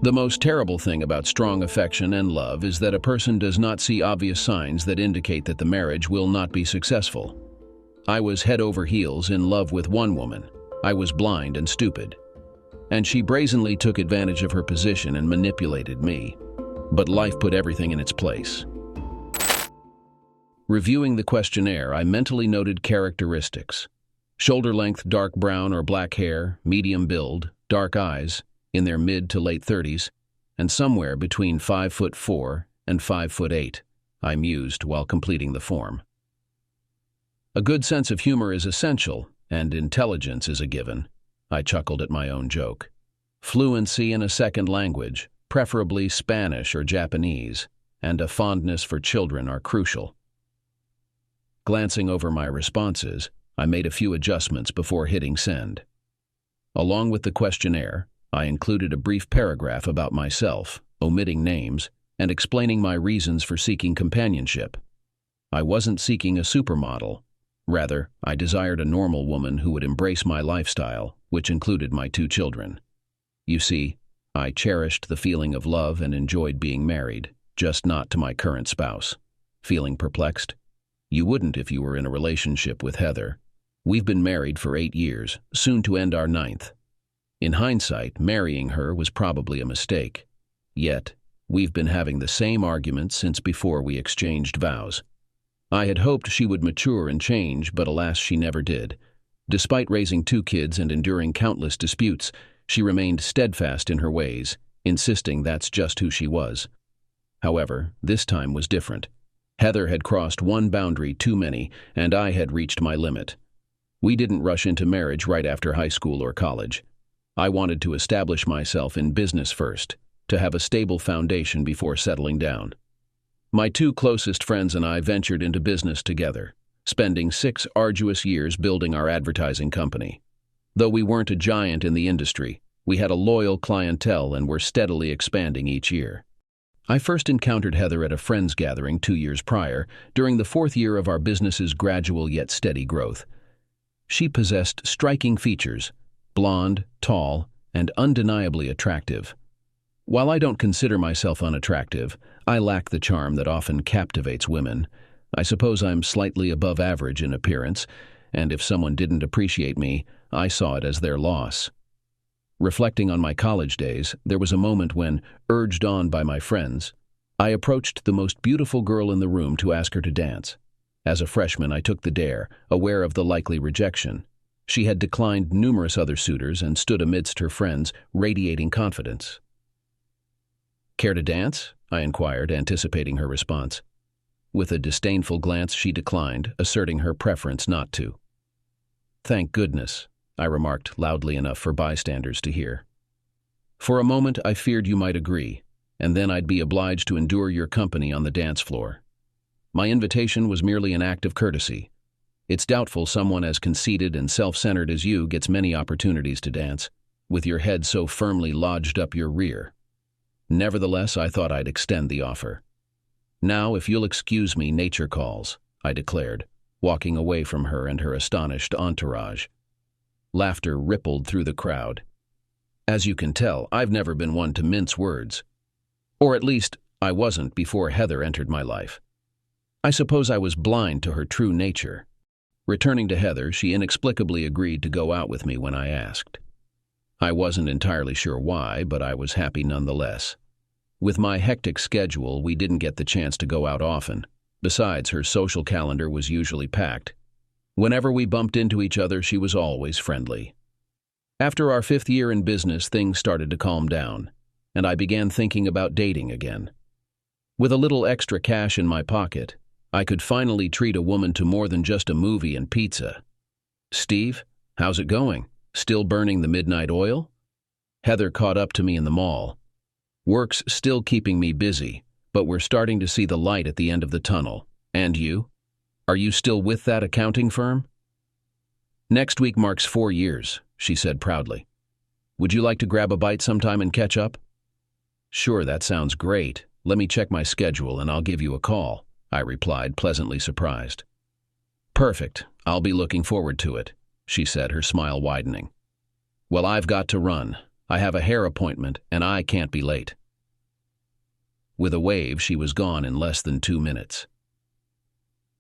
The most terrible thing about strong affection and love is that a person does not see obvious signs that indicate that the marriage will not be successful. I was head over heels in love with one woman. I was blind and stupid. And she brazenly took advantage of her position and manipulated me. But life put everything in its place. Reviewing the questionnaire, I mentally noted characteristics. Shoulder length, dark brown or black hair, medium build, dark eyes, in their mid to late 30s, and somewhere between 5'4" and 5'8", I mused while completing the form. A good sense of humor is essential, and intelligence is a given. I chuckled at my own joke. Fluency in a second language, preferably Spanish or Japanese, and a fondness for children are crucial. Glancing over my responses, I made a few adjustments before hitting send. Along with the questionnaire, I included a brief paragraph about myself, omitting names, and explaining my reasons for seeking companionship. I wasn't seeking a supermodel. Rather, I desired a normal woman who would embrace my lifestyle, which included my 2 children. You see, I cherished the feeling of love and enjoyed being married, just not to my current spouse. Feeling perplexed? You wouldn't if you were in a relationship with Heather. We've been married for 8 years, soon to end our 9th. In hindsight, marrying her was probably a mistake. Yet, we've been having the same arguments since before we exchanged vows. I had hoped she would mature and change, but alas, she never did. Despite raising 2 kids and enduring countless disputes, she remained steadfast in her ways, insisting that's just who she was. However, this time was different. Heather had crossed one boundary too many, and I had reached my limit. We didn't rush into marriage right after high school or college. I wanted to establish myself in business first, to have a stable foundation before settling down. My 2 closest friends and I ventured into business together, spending 6 arduous years building our advertising company. Though we weren't a giant in the industry, we had a loyal clientele and were steadily expanding each year. I first encountered Heather at a friends gathering 2 years prior, during the 4th year of our business's gradual yet steady growth. She possessed striking features, blonde, tall, and undeniably attractive. While I don't consider myself unattractive, I lack the charm that often captivates women. I suppose I'm slightly above average in appearance, and if someone didn't appreciate me, I saw it as their loss. Reflecting on my college days, there was a moment when, urged on by my friends, I approached the most beautiful girl in the room to ask her to dance. As a freshman, I took the dare, aware of the likely rejection. She had declined numerous other suitors and stood amidst her friends, radiating confidence. "Care to dance?" I inquired, anticipating her response. With a disdainful glance, she declined, asserting her preference not to. "Thank goodness," I remarked loudly enough for bystanders to hear. "For a moment, I feared you might agree, and then I'd be obliged to endure your company on the dance floor. My invitation was merely an act of courtesy. It's doubtful someone as conceited and self-centered as you gets many opportunities to dance, with your head so firmly lodged up your rear. Nevertheless, I thought I'd extend the offer. Now, if you'll excuse me, nature calls," I declared, walking away from her and her astonished entourage. Laughter rippled through the crowd. As you can tell, I've never been one to mince words. Or at least, I wasn't before Heather entered my life. I suppose I was blind to her true nature. Returning to Heather, she inexplicably agreed to go out with me when I asked. I wasn't entirely sure why, but I was happy nonetheless. With my hectic schedule, we didn't get the chance to go out often. Besides, her social calendar was usually packed. Whenever we bumped into each other, she was always friendly. After our 5th year in business, things started to calm down, and I began thinking about dating again. With a little extra cash in my pocket, I could finally treat a woman to more than just a movie and pizza. "Steve, how's it going? Still burning the midnight oil?" Heather caught up to me in the mall. "Work's still keeping me busy, but we're starting to see the light at the end of the tunnel. And you? Are you still with that accounting firm?" "Next week marks 4 years," she said proudly. "Would you like to grab a bite sometime and catch up?" "Sure, that sounds great. Let me check my schedule and I'll give you a call," I replied, pleasantly surprised. "Perfect. I'll be looking forward to it," she said, her smile widening. "Well, I've got to run. I have a hair appointment, and I can't be late." With a wave, she was gone in less than 2 minutes.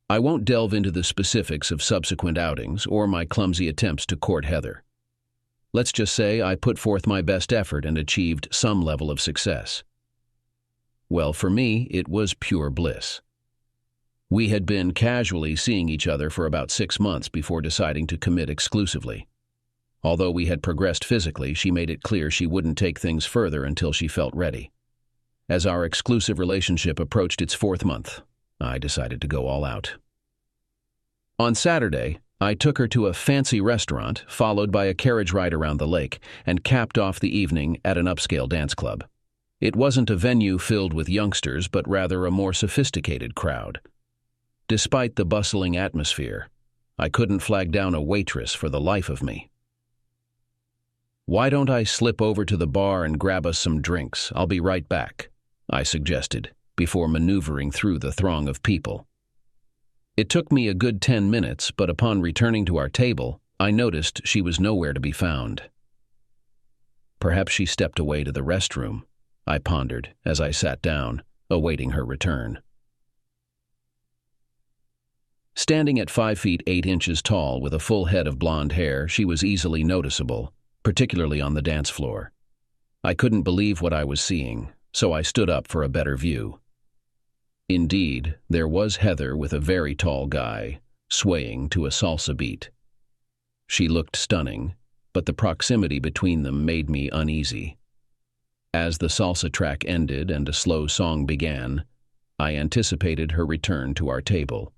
I won't delve into the specifics of subsequent outings or my clumsy attempts to court Heather. Let's just say I put forth my best effort and achieved some level of success. Well, for me, it was pure bliss. We had been casually seeing each other for about 6 months before deciding to commit exclusively. Although we had progressed physically, she made it clear she wouldn't take things further until she felt ready. As our exclusive relationship approached its 4th month, I decided to go all out. On Saturday, I took her to a fancy restaurant, followed by a carriage ride around the lake, and capped off the evening at an upscale dance club. It wasn't a venue filled with youngsters, but rather a more sophisticated crowd. Despite the bustling atmosphere, I couldn't flag down a waitress for the life of me. "Why don't I slip over to the bar and grab us some drinks? I'll be right back," I suggested, before maneuvering through the throng of people. It took me a good 10 minutes, but upon returning to our table, I noticed she was nowhere to be found. Perhaps she stepped away to the restroom, I pondered as I sat down, awaiting her return. Standing at 5 feet 8 inches tall with a full head of blonde hair, she was easily noticeable, particularly on the dance floor. I couldn't believe what I was seeing, so I stood up for a better view. Indeed, there was Heather with a very tall guy, swaying to a salsa beat. She looked stunning, but the proximity between them made me uneasy. As the salsa track ended and a slow song began, I anticipated her return to our table.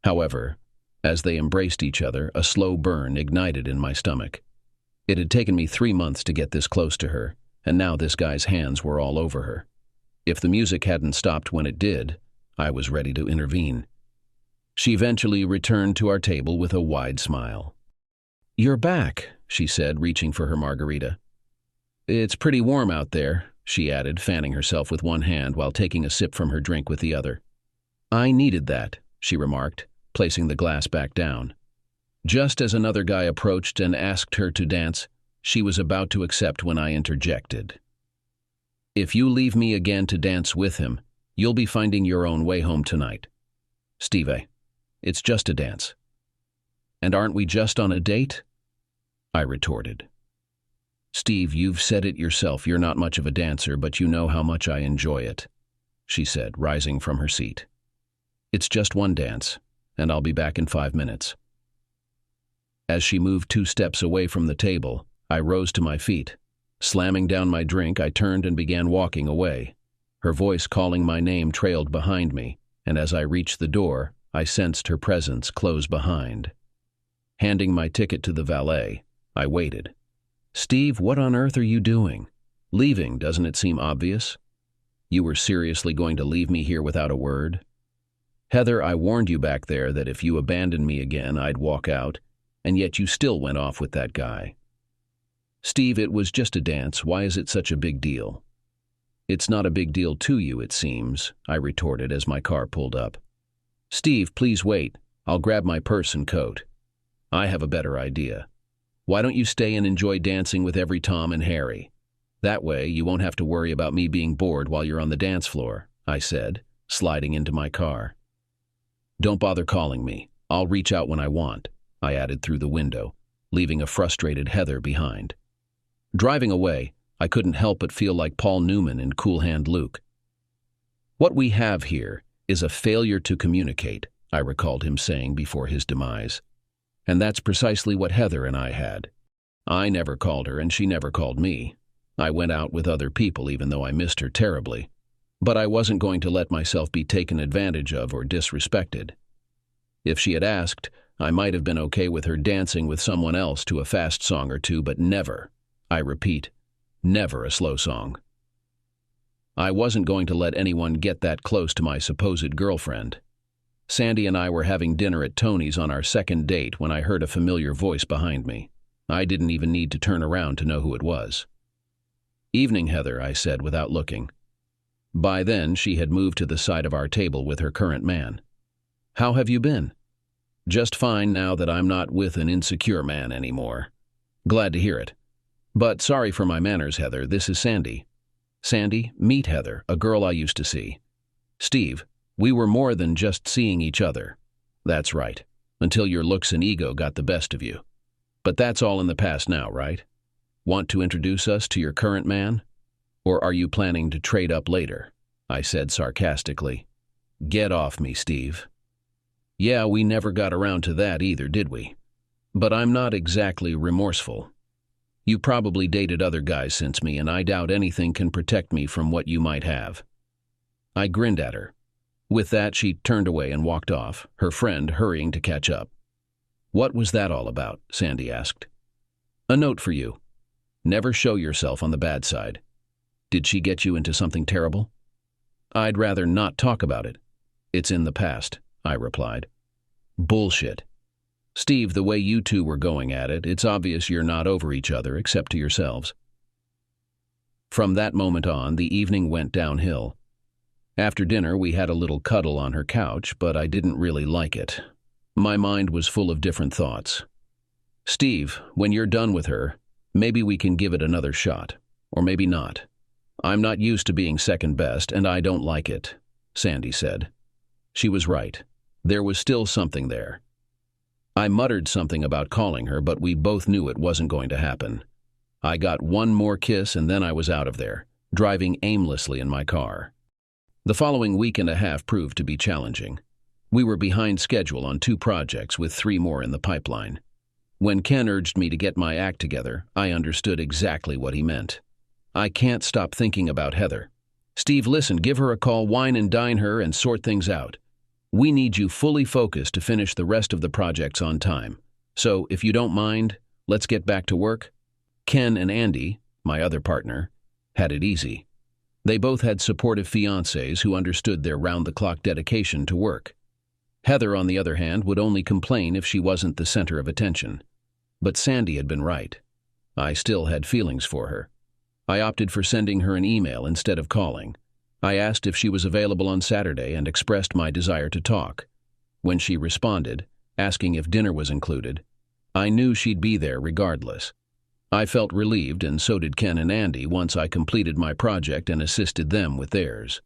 However, as they embraced each other, a slow burn ignited in my stomach. It had taken me 3 months to get this close to her, and now this guy's hands were all over her. If the music hadn't stopped when it did, I was ready to intervene. She eventually returned to our table with a wide smile. "You're back," she said, reaching for her margarita. "It's pretty warm out there," she added, fanning herself with one hand while taking a sip from her drink with the other. "I needed that," she remarked, placing the glass back down. Just as another guy approached and asked her to dance, she was about to accept when I interjected. "If you leave me again to dance with him, you'll be finding your own way home tonight. Steve, it's just a dance." "And aren't we just on a date?" I retorted. "Steve, you've said it yourself. You're not much of a dancer, but you know how much I enjoy it," she said, rising from her seat. "It's just one dance, and I'll be back in 5 minutes. As she moved 2 steps away from the table, I rose to my feet. Slamming down my drink, I turned and began walking away. Her voice calling my name trailed behind me, and as I reached the door, I sensed her presence close behind. Handing my ticket to the valet, I waited. "Steve, what on earth are you doing? Leaving, doesn't it seem obvious? You were seriously going to leave me here without a word? Heather, I warned you back there that if you abandoned me again, I'd walk out, and yet you still went off with that guy." "Steve, it was just a dance. Why is it such a big deal?" "It's not a big deal to you, it seems," I retorted as my car pulled up. "Steve, please wait. I'll grab my purse and coat. I have a better idea. Why don't you stay and enjoy dancing with every Tom and Harry? That way, you won't have to worry about me being bored while you're on the dance floor," I said, sliding into my car. "Don't bother calling me. I'll reach out when I want," I added through the window, leaving a frustrated Heather behind. Driving away, I couldn't help but feel like Paul Newman in Cool Hand Luke. "What we have here is a failure to communicate," I recalled him saying before his demise. And that's precisely what Heather and I had. I never called her and she never called me. I went out with other people even though I missed her terribly. But I wasn't going to let myself be taken advantage of or disrespected. If she had asked, I might have been okay with her dancing with someone else to a fast song or two, but never, I repeat, never a slow song. I wasn't going to let anyone get that close to my supposed girlfriend. Sandy and I were having dinner at Tony's on our second date when I heard a familiar voice behind me. I didn't even need to turn around to know who it was. "Evening, Heather," I said without looking. By then, she had moved to the side of our table with her current man. "How have you been?" "Just fine now that I'm not with an insecure man anymore." "Glad to hear it. But sorry for my manners, Heather, this is Sandy. Sandy, meet Heather, a girl I used to see. Steve, we were more than just seeing each other. That's right, until your looks and ego got the best of you. But that's all in the past now, right? Want to introduce us to your current man? Or are you planning to trade up later? I said sarcastically. Get off me, Steve. Yeah, we never got around to that either, did we? But I'm not exactly remorseful. You probably dated other guys since me, and I doubt anything can protect me from what you might have. I grinned at her. With that, she turned away and walked off, her friend hurrying to catch up. What was that all about? Sandy asked. A note for you. Never show yourself on the bad side. Did she get you into something terrible? I'd rather not talk about it. It's in the past, I replied. Bullshit. Steve, the way you two were going at it, it's obvious you're not over each other except to yourselves. From that moment on, the evening went downhill. After dinner, we had a little cuddle on her couch, but I didn't really like it. My mind was full of different thoughts. Steve, when you're done with her, maybe we can give it another shot. Or maybe not. I'm not used to being second best, and I don't like it, Sandy said. She was right. There was still something there. I muttered something about calling her, but we both knew it wasn't going to happen. I got one more kiss and then I was out of there, driving aimlessly in my car. The following week and a half proved to be challenging. We were behind schedule on 2 projects with 3 more in the pipeline. When Ken urged me to get my act together, I understood exactly what he meant. I can't stop thinking about Heather. Steve, listen, give her a call, wine and dine her, and sort things out. We need you fully focused to finish the rest of the projects on time. So, if you don't mind, let's get back to work. Ken and Andy, my other partner, had it easy. They both had supportive fiancés who understood their round-the-clock dedication to work. Heather, on the other hand, would only complain if she wasn't the center of attention. But Sandy had been right. I still had feelings for her. I opted for sending her an email instead of calling. I asked if she was available on Saturday and expressed my desire to talk. When she responded, asking if dinner was included, I knew she'd be there regardless. I felt relieved, and so did Ken and Andy once I completed my project and assisted them with theirs.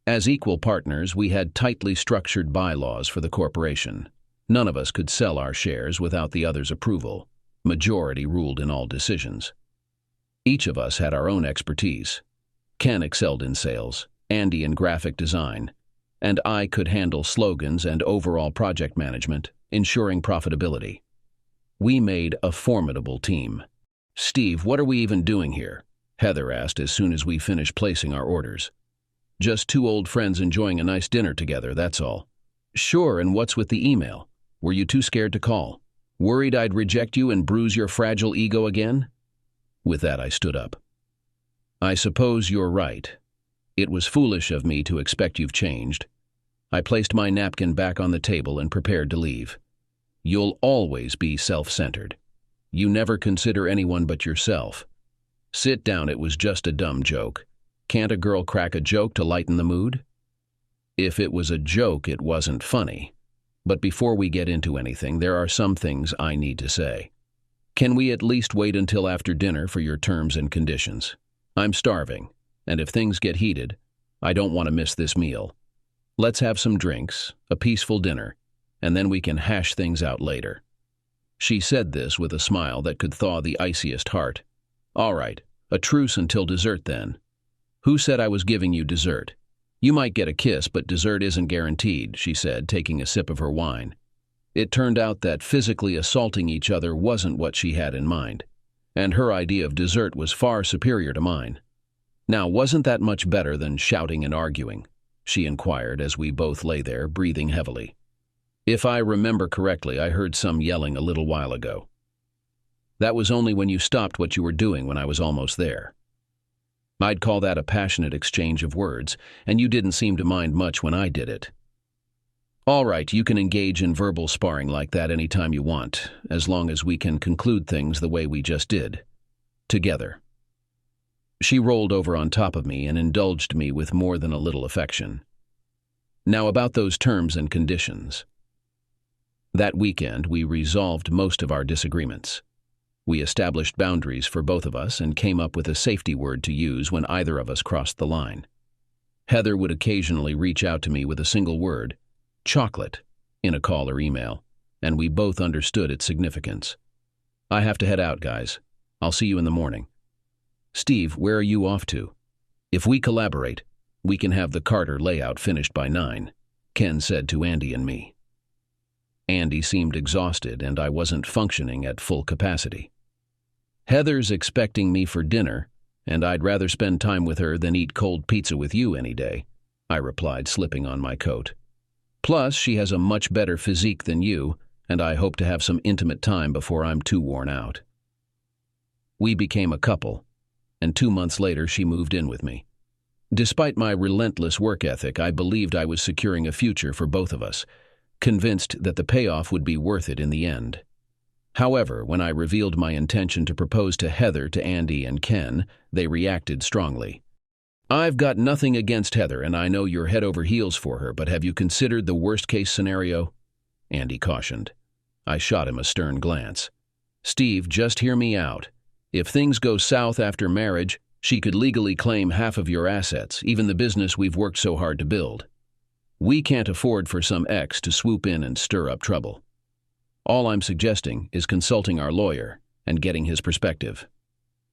As equal partners, we had tightly structured bylaws for the corporation. None of us could sell our shares without the other's approval. Majority ruled in all decisions. Each of us had our own expertise. Ken excelled in sales, Andy in graphic design, and I could handle slogans and overall project management, ensuring profitability. We made a formidable team. Steve, what are we even doing here? Heather asked as soon as we finished placing our orders. Just 2 old friends enjoying a nice dinner together, that's all. Sure, and what's with the email? Were you too scared to call? Worried I'd reject you and bruise your fragile ego again? With that, I stood up. I suppose you're right. It was foolish of me to expect you've changed. I placed my napkin back on the table and prepared to leave. You'll always be self-centered. You never consider anyone but yourself. Sit down, it was just a dumb joke. Can't a girl crack a joke to lighten the mood? If it was a joke, it wasn't funny. But before we get into anything, there are some things I need to say. Can we at least wait until after dinner for your terms and conditions? I'm starving, and if things get heated, I don't want to miss this meal. Let's have some drinks, a peaceful dinner, and then we can hash things out later. She said this with a smile that could thaw the iciest heart. All right, a truce until dessert then. Who said I was giving you dessert? You might get a kiss, but dessert isn't guaranteed, she said, taking a sip of her wine. It turned out that physically assaulting each other wasn't what she had in mind, and her idea of dessert was far superior to mine. Now, wasn't that much better than shouting and arguing? She inquired as we both lay there, breathing heavily. If I remember correctly, I heard some yelling a little while ago. That was only when you stopped what you were doing when I was almost there. I'd call that a passionate exchange of words, and you didn't seem to mind much when I did it. All right, you can engage in verbal sparring like that any time you want, as long as we can conclude things the way we just did. Together. She rolled over on top of me and indulged me with more than a little affection. Now about those terms and conditions. That weekend, we resolved most of our disagreements. We established boundaries for both of us and came up with a safety word to use when either of us crossed the line. Heather would occasionally reach out to me with a single word, chocolate, in a call or email, and we both understood its significance. I have to head out, guys. I'll see you in the morning. Steve, where are you off to? If we collaborate, we can have the Carter layout finished by 9, Ken said to Andy and me. Andy seemed exhausted and I wasn't functioning at full capacity. Heather's expecting me for dinner, and I'd rather spend time with her than eat cold pizza with you any day, I replied, slipping on my coat. Plus, she has a much better physique than you, and I hope to have some intimate time before I'm too worn out. We became a couple, and 2 months later she moved in with me. Despite my relentless work ethic, I believed I was securing a future for both of us, convinced that the payoff would be worth it in the end. However, when I revealed my intention to propose to Heather, to Andy, and Ken, they reacted strongly. I've got nothing against Heather, and I know you're head over heels for her, but have you considered the worst-case scenario? Andy cautioned. I shot him a stern glance. Steve, just hear me out. If things go south after marriage, she could legally claim half of your assets, even the business we've worked so hard to build. We can't afford for some ex to swoop in and stir up trouble. All I'm suggesting is consulting our lawyer and getting his perspective.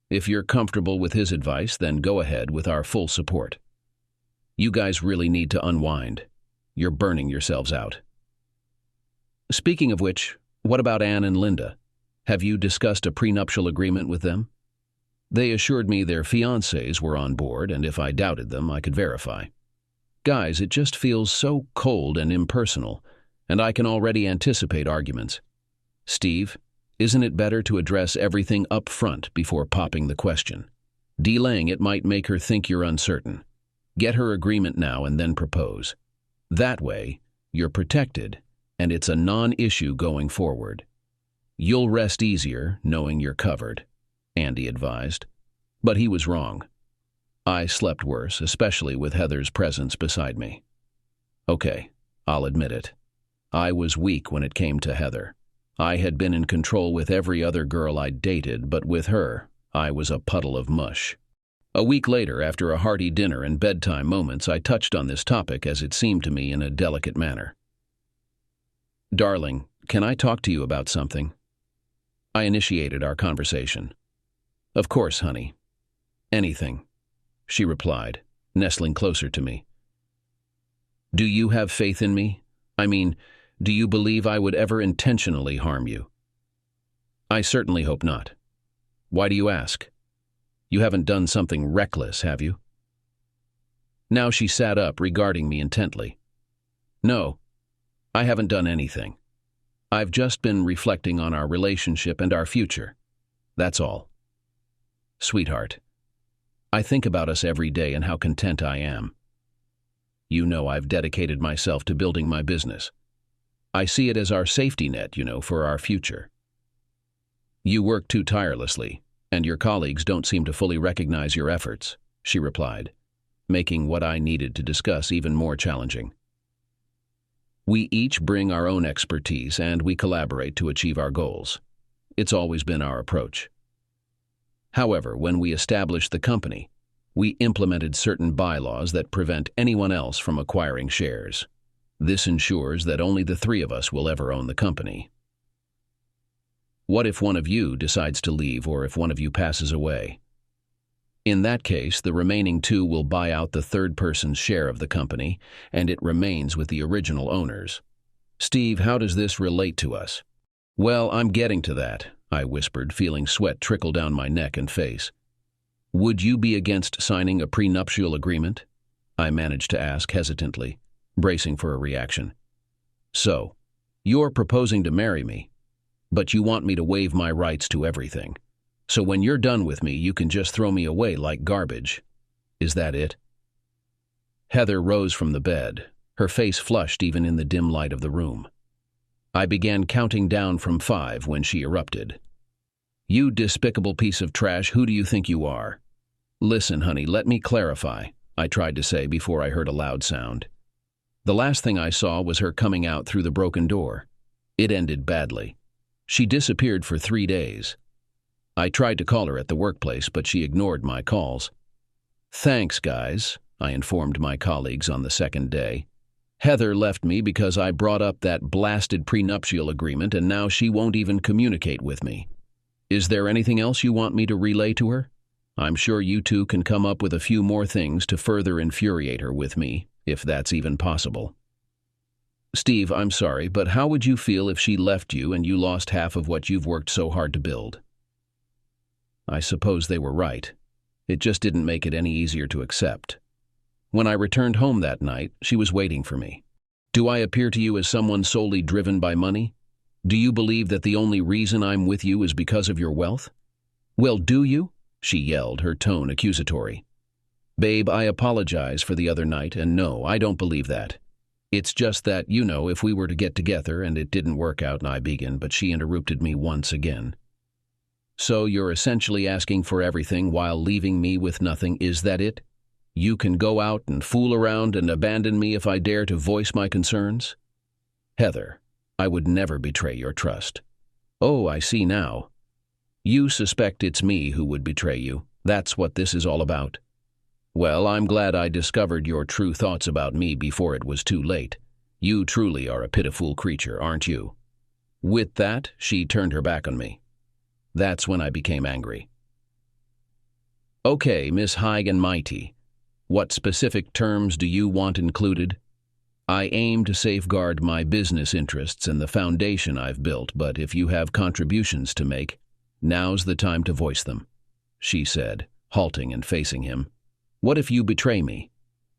If you're comfortable with his advice, then go ahead with our full support. You guys really need to unwind. You're burning yourselves out. Speaking of which, what about Anne and Linda? Have you discussed a prenuptial agreement with them? They assured me their fiancés were on board, and if I doubted them, I could verify. Guys, it just feels so cold and impersonal, and I can already anticipate arguments. Steve, isn't it better to address everything up front before popping the question? Delaying it might make her think you're uncertain. Get her agreement now and then propose. That way, you're protected, and it's a non-issue going forward. You'll rest easier knowing you're covered, Andy advised. But he was wrong. I slept worse, especially with Heather's presence beside me. Okay, I'll admit it. I was weak when it came to Heather. I had been in control with every other girl I'd dated, but with her, I was a puddle of mush. A week later, after a hearty dinner and bedtime moments, I touched on this topic as it seemed to me in a delicate manner. Darling, can I talk to you about something? I initiated our conversation. Of course, honey. Anything, she replied, nestling closer to me. Do you have faith in me? I mean, do you believe I would ever intentionally harm you? I certainly hope not. Why do you ask? You haven't done something reckless, have you? Now she sat up, regarding me intently. No, I haven't done anything. I've just been reflecting on our relationship and our future. That's all. Sweetheart, I think about us every day and how content I am. You know I've dedicated myself to building my business. I see it as our safety net, for our future. You work too tirelessly, and your colleagues don't seem to fully recognize your efforts, she replied, making what I needed to discuss even more challenging. We each bring our own expertise and we collaborate to achieve our goals. It's always been our approach. However, when we established the company, we implemented certain bylaws that prevent anyone else from acquiring shares. This ensures that only the three of us will ever own the company. What if one of you decides to leave or if one of you passes away? In that case, the remaining two will buy out the third person's share of the company, and it remains with the original owners. Steve, how does this relate to us? Well, I'm getting to that, I whispered, feeling sweat trickle down my neck and face. Would you be against signing a prenuptial agreement? I managed to ask hesitantly, bracing for a reaction. So, you're proposing to marry me, but you want me to waive my rights to everything. So when you're done with me, you can just throw me away like garbage. Is that it? Heather rose from the bed, her face flushed even in the dim light of the room. I began counting down from 5 when she erupted. You despicable piece of trash, who do you think you are? Listen, honey, let me clarify, I tried to say before I heard a loud sound. The last thing I saw was her coming out through the broken door. It ended badly. She disappeared for 3 days. I tried to call her at the workplace, but she ignored my calls. "Thanks, guys," I informed my colleagues on the second day. "Heather left me because I brought up that blasted prenuptial agreement, and now she won't even communicate with me. Is there anything else you want me to relay to her? I'm sure you two can come up with a few more things to further infuriate her with me, if that's even possible." "Steve, I'm sorry, but how would you feel if she left you and you lost half of what you've worked so hard to build?" I suppose they were right. It just didn't make it any easier to accept. When I returned home that night, she was waiting for me. "Do I appear to you as someone solely driven by money? Do you believe that the only reason I'm with you is because of your wealth?" "Well, do you?" she yelled, her tone accusatory. "Babe, I apologize for the other night, and no, I don't believe that. It's just that, if we were to get together and it didn't work out," and I began, but she interrupted me once again. "So you're essentially asking for everything while leaving me with nothing, is that it? You can go out and fool around and abandon me if I dare to voice my concerns?" "Heather, I would never betray your trust." "Oh, I see now. You suspect it's me who would betray you. That's what this is all about. Well, I'm glad I discovered your true thoughts about me before it was too late. You truly are a pitiful creature, aren't you?" With that, she turned her back on me. That's when I became angry. "Okay, Miss High and Mighty, what specific terms do you want included? I aim to safeguard my business interests and the foundation I've built, but if you have contributions to make, now's the time to voice them," she said, halting and facing him. "What if you betray me?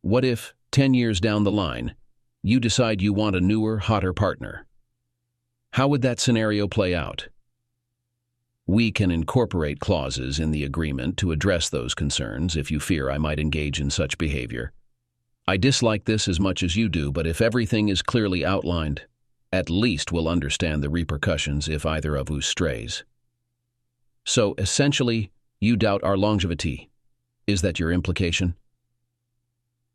What if, 10 years down the line, you decide you want a newer, hotter partner? How would that scenario play out? We can incorporate clauses in the agreement to address those concerns if you fear I might engage in such behavior. I dislike this as much as you do, but if everything is clearly outlined, at least we'll understand the repercussions if either of us strays." "So, essentially, you doubt our longevity. Is that your implication?"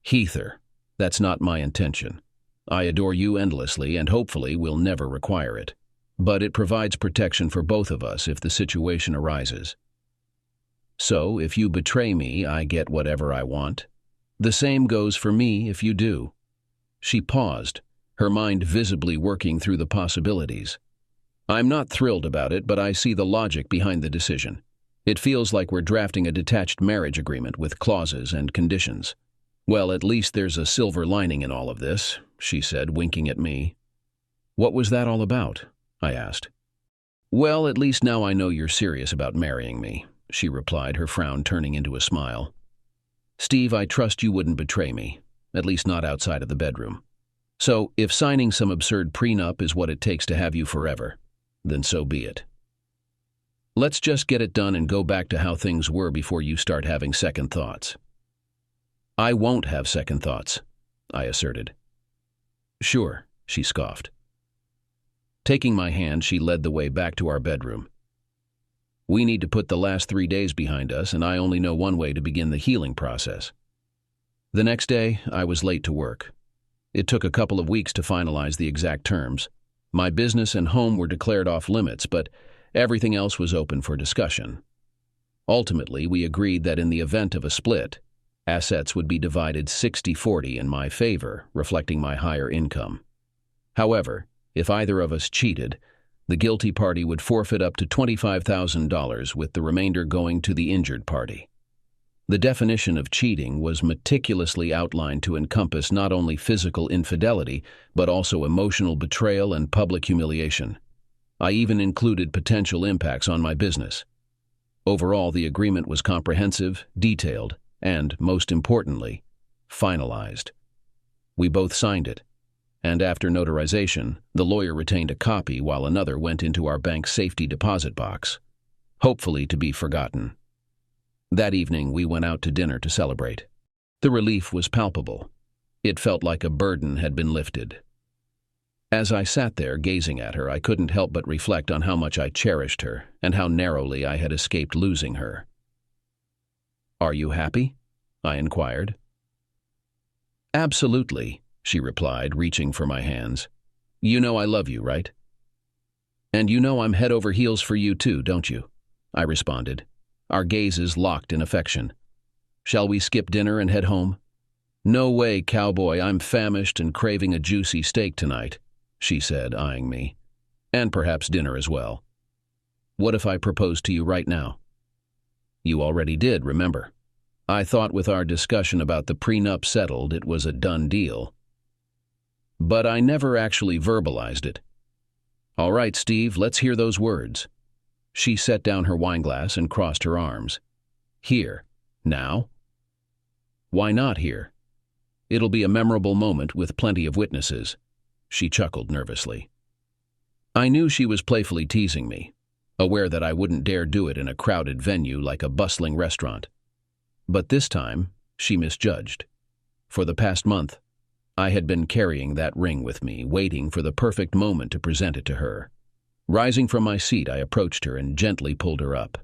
"Heather, that's not my intention. I adore you endlessly and hopefully will never require it. But it provides protection for both of us if the situation arises. So, if you betray me, I get whatever I want. The same goes for me if you do." She paused, her mind visibly working through the possibilities. "I'm not thrilled about it, but I see the logic behind the decision. It feels like we're drafting a detached marriage agreement with clauses and conditions." "Well, at least there's a silver lining in all of this," she said, winking at me. "What was that all about?" I asked. "Well, at least now I know you're serious about marrying me," she replied, her frown turning into a smile. "Steve, I trust you wouldn't betray me, at least not outside of the bedroom. So, if signing some absurd prenup is what it takes to have you forever, then so be it. Let's just get it done and go back to how things were before you start having second thoughts." "I won't have second thoughts," I asserted. "Sure," she scoffed. Taking my hand, she led the way back to our bedroom. "We need to put the last 3 days behind us, and I only know one way to begin the healing process." The next day, I was late to work. It took a couple of weeks to finalize the exact terms. My business and home were declared off limits, but everything else was open for discussion. Ultimately, we agreed that in the event of a split, assets would be divided 60-40 in my favor, reflecting my higher income. However, if either of us cheated, the guilty party would forfeit up to $25,000, with the remainder going to the injured party. The definition of cheating was meticulously outlined to encompass not only physical infidelity, but also emotional betrayal and public humiliation. I even included potential impacts on my business. Overall, the agreement was comprehensive, detailed, and, most importantly, finalized. We both signed it, and after notarization, the lawyer retained a copy while another went into our bank's safety deposit box, hopefully to be forgotten. That evening, we went out to dinner to celebrate. The relief was palpable. It felt like a burden had been lifted. As I sat there gazing at her, I couldn't help but reflect on how much I cherished her and how narrowly I had escaped losing her. "Are you happy?" I inquired. "Absolutely," she replied, reaching for my hands. "You know I love you, right? And you know I'm head over heels for you too, don't you?" I responded, our gazes locked in affection. Shall we skip dinner and head home? No way, cowboy, I'm famished and craving a juicy steak tonight, she said, eyeing me. And perhaps dinner as well. What if I proposed to you right now? You already did, remember. I thought with our discussion about the prenup settled, it was a done deal. But I never actually verbalized it. All right, Steve, let's hear those words. She set down her wineglass and crossed her arms. Here. Now? Why not here? It'll be a memorable moment with plenty of witnesses. She chuckled nervously. I knew she was playfully teasing me, aware that I wouldn't dare do it in a crowded venue like a bustling restaurant. But this time, she misjudged. For the past month, I had been carrying that ring with me, waiting for the perfect moment to present it to her. Rising from my seat, I approached her and gently pulled her up.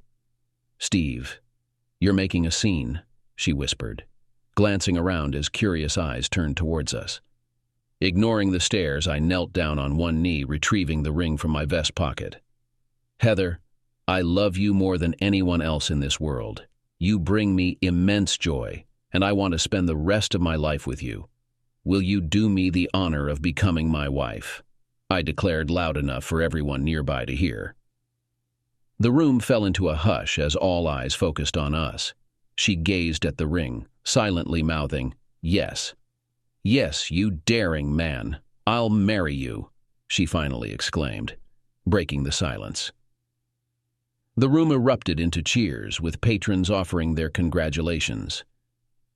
Steve, you're making a scene, she whispered, glancing around as curious eyes turned towards us. Ignoring the stares, I knelt down on one knee, retrieving the ring from my vest pocket. Heather, I love you more than anyone else in this world. You bring me immense joy, and I want to spend the rest of my life with you. Will you do me the honor of becoming my wife? I declared loud enough for everyone nearby to hear. The room fell into a hush as all eyes focused on us. She gazed at the ring, silently mouthing, "Yes. Yes, you daring man. I'll marry you," she finally exclaimed, breaking the silence. The room erupted into cheers, with patrons offering their congratulations.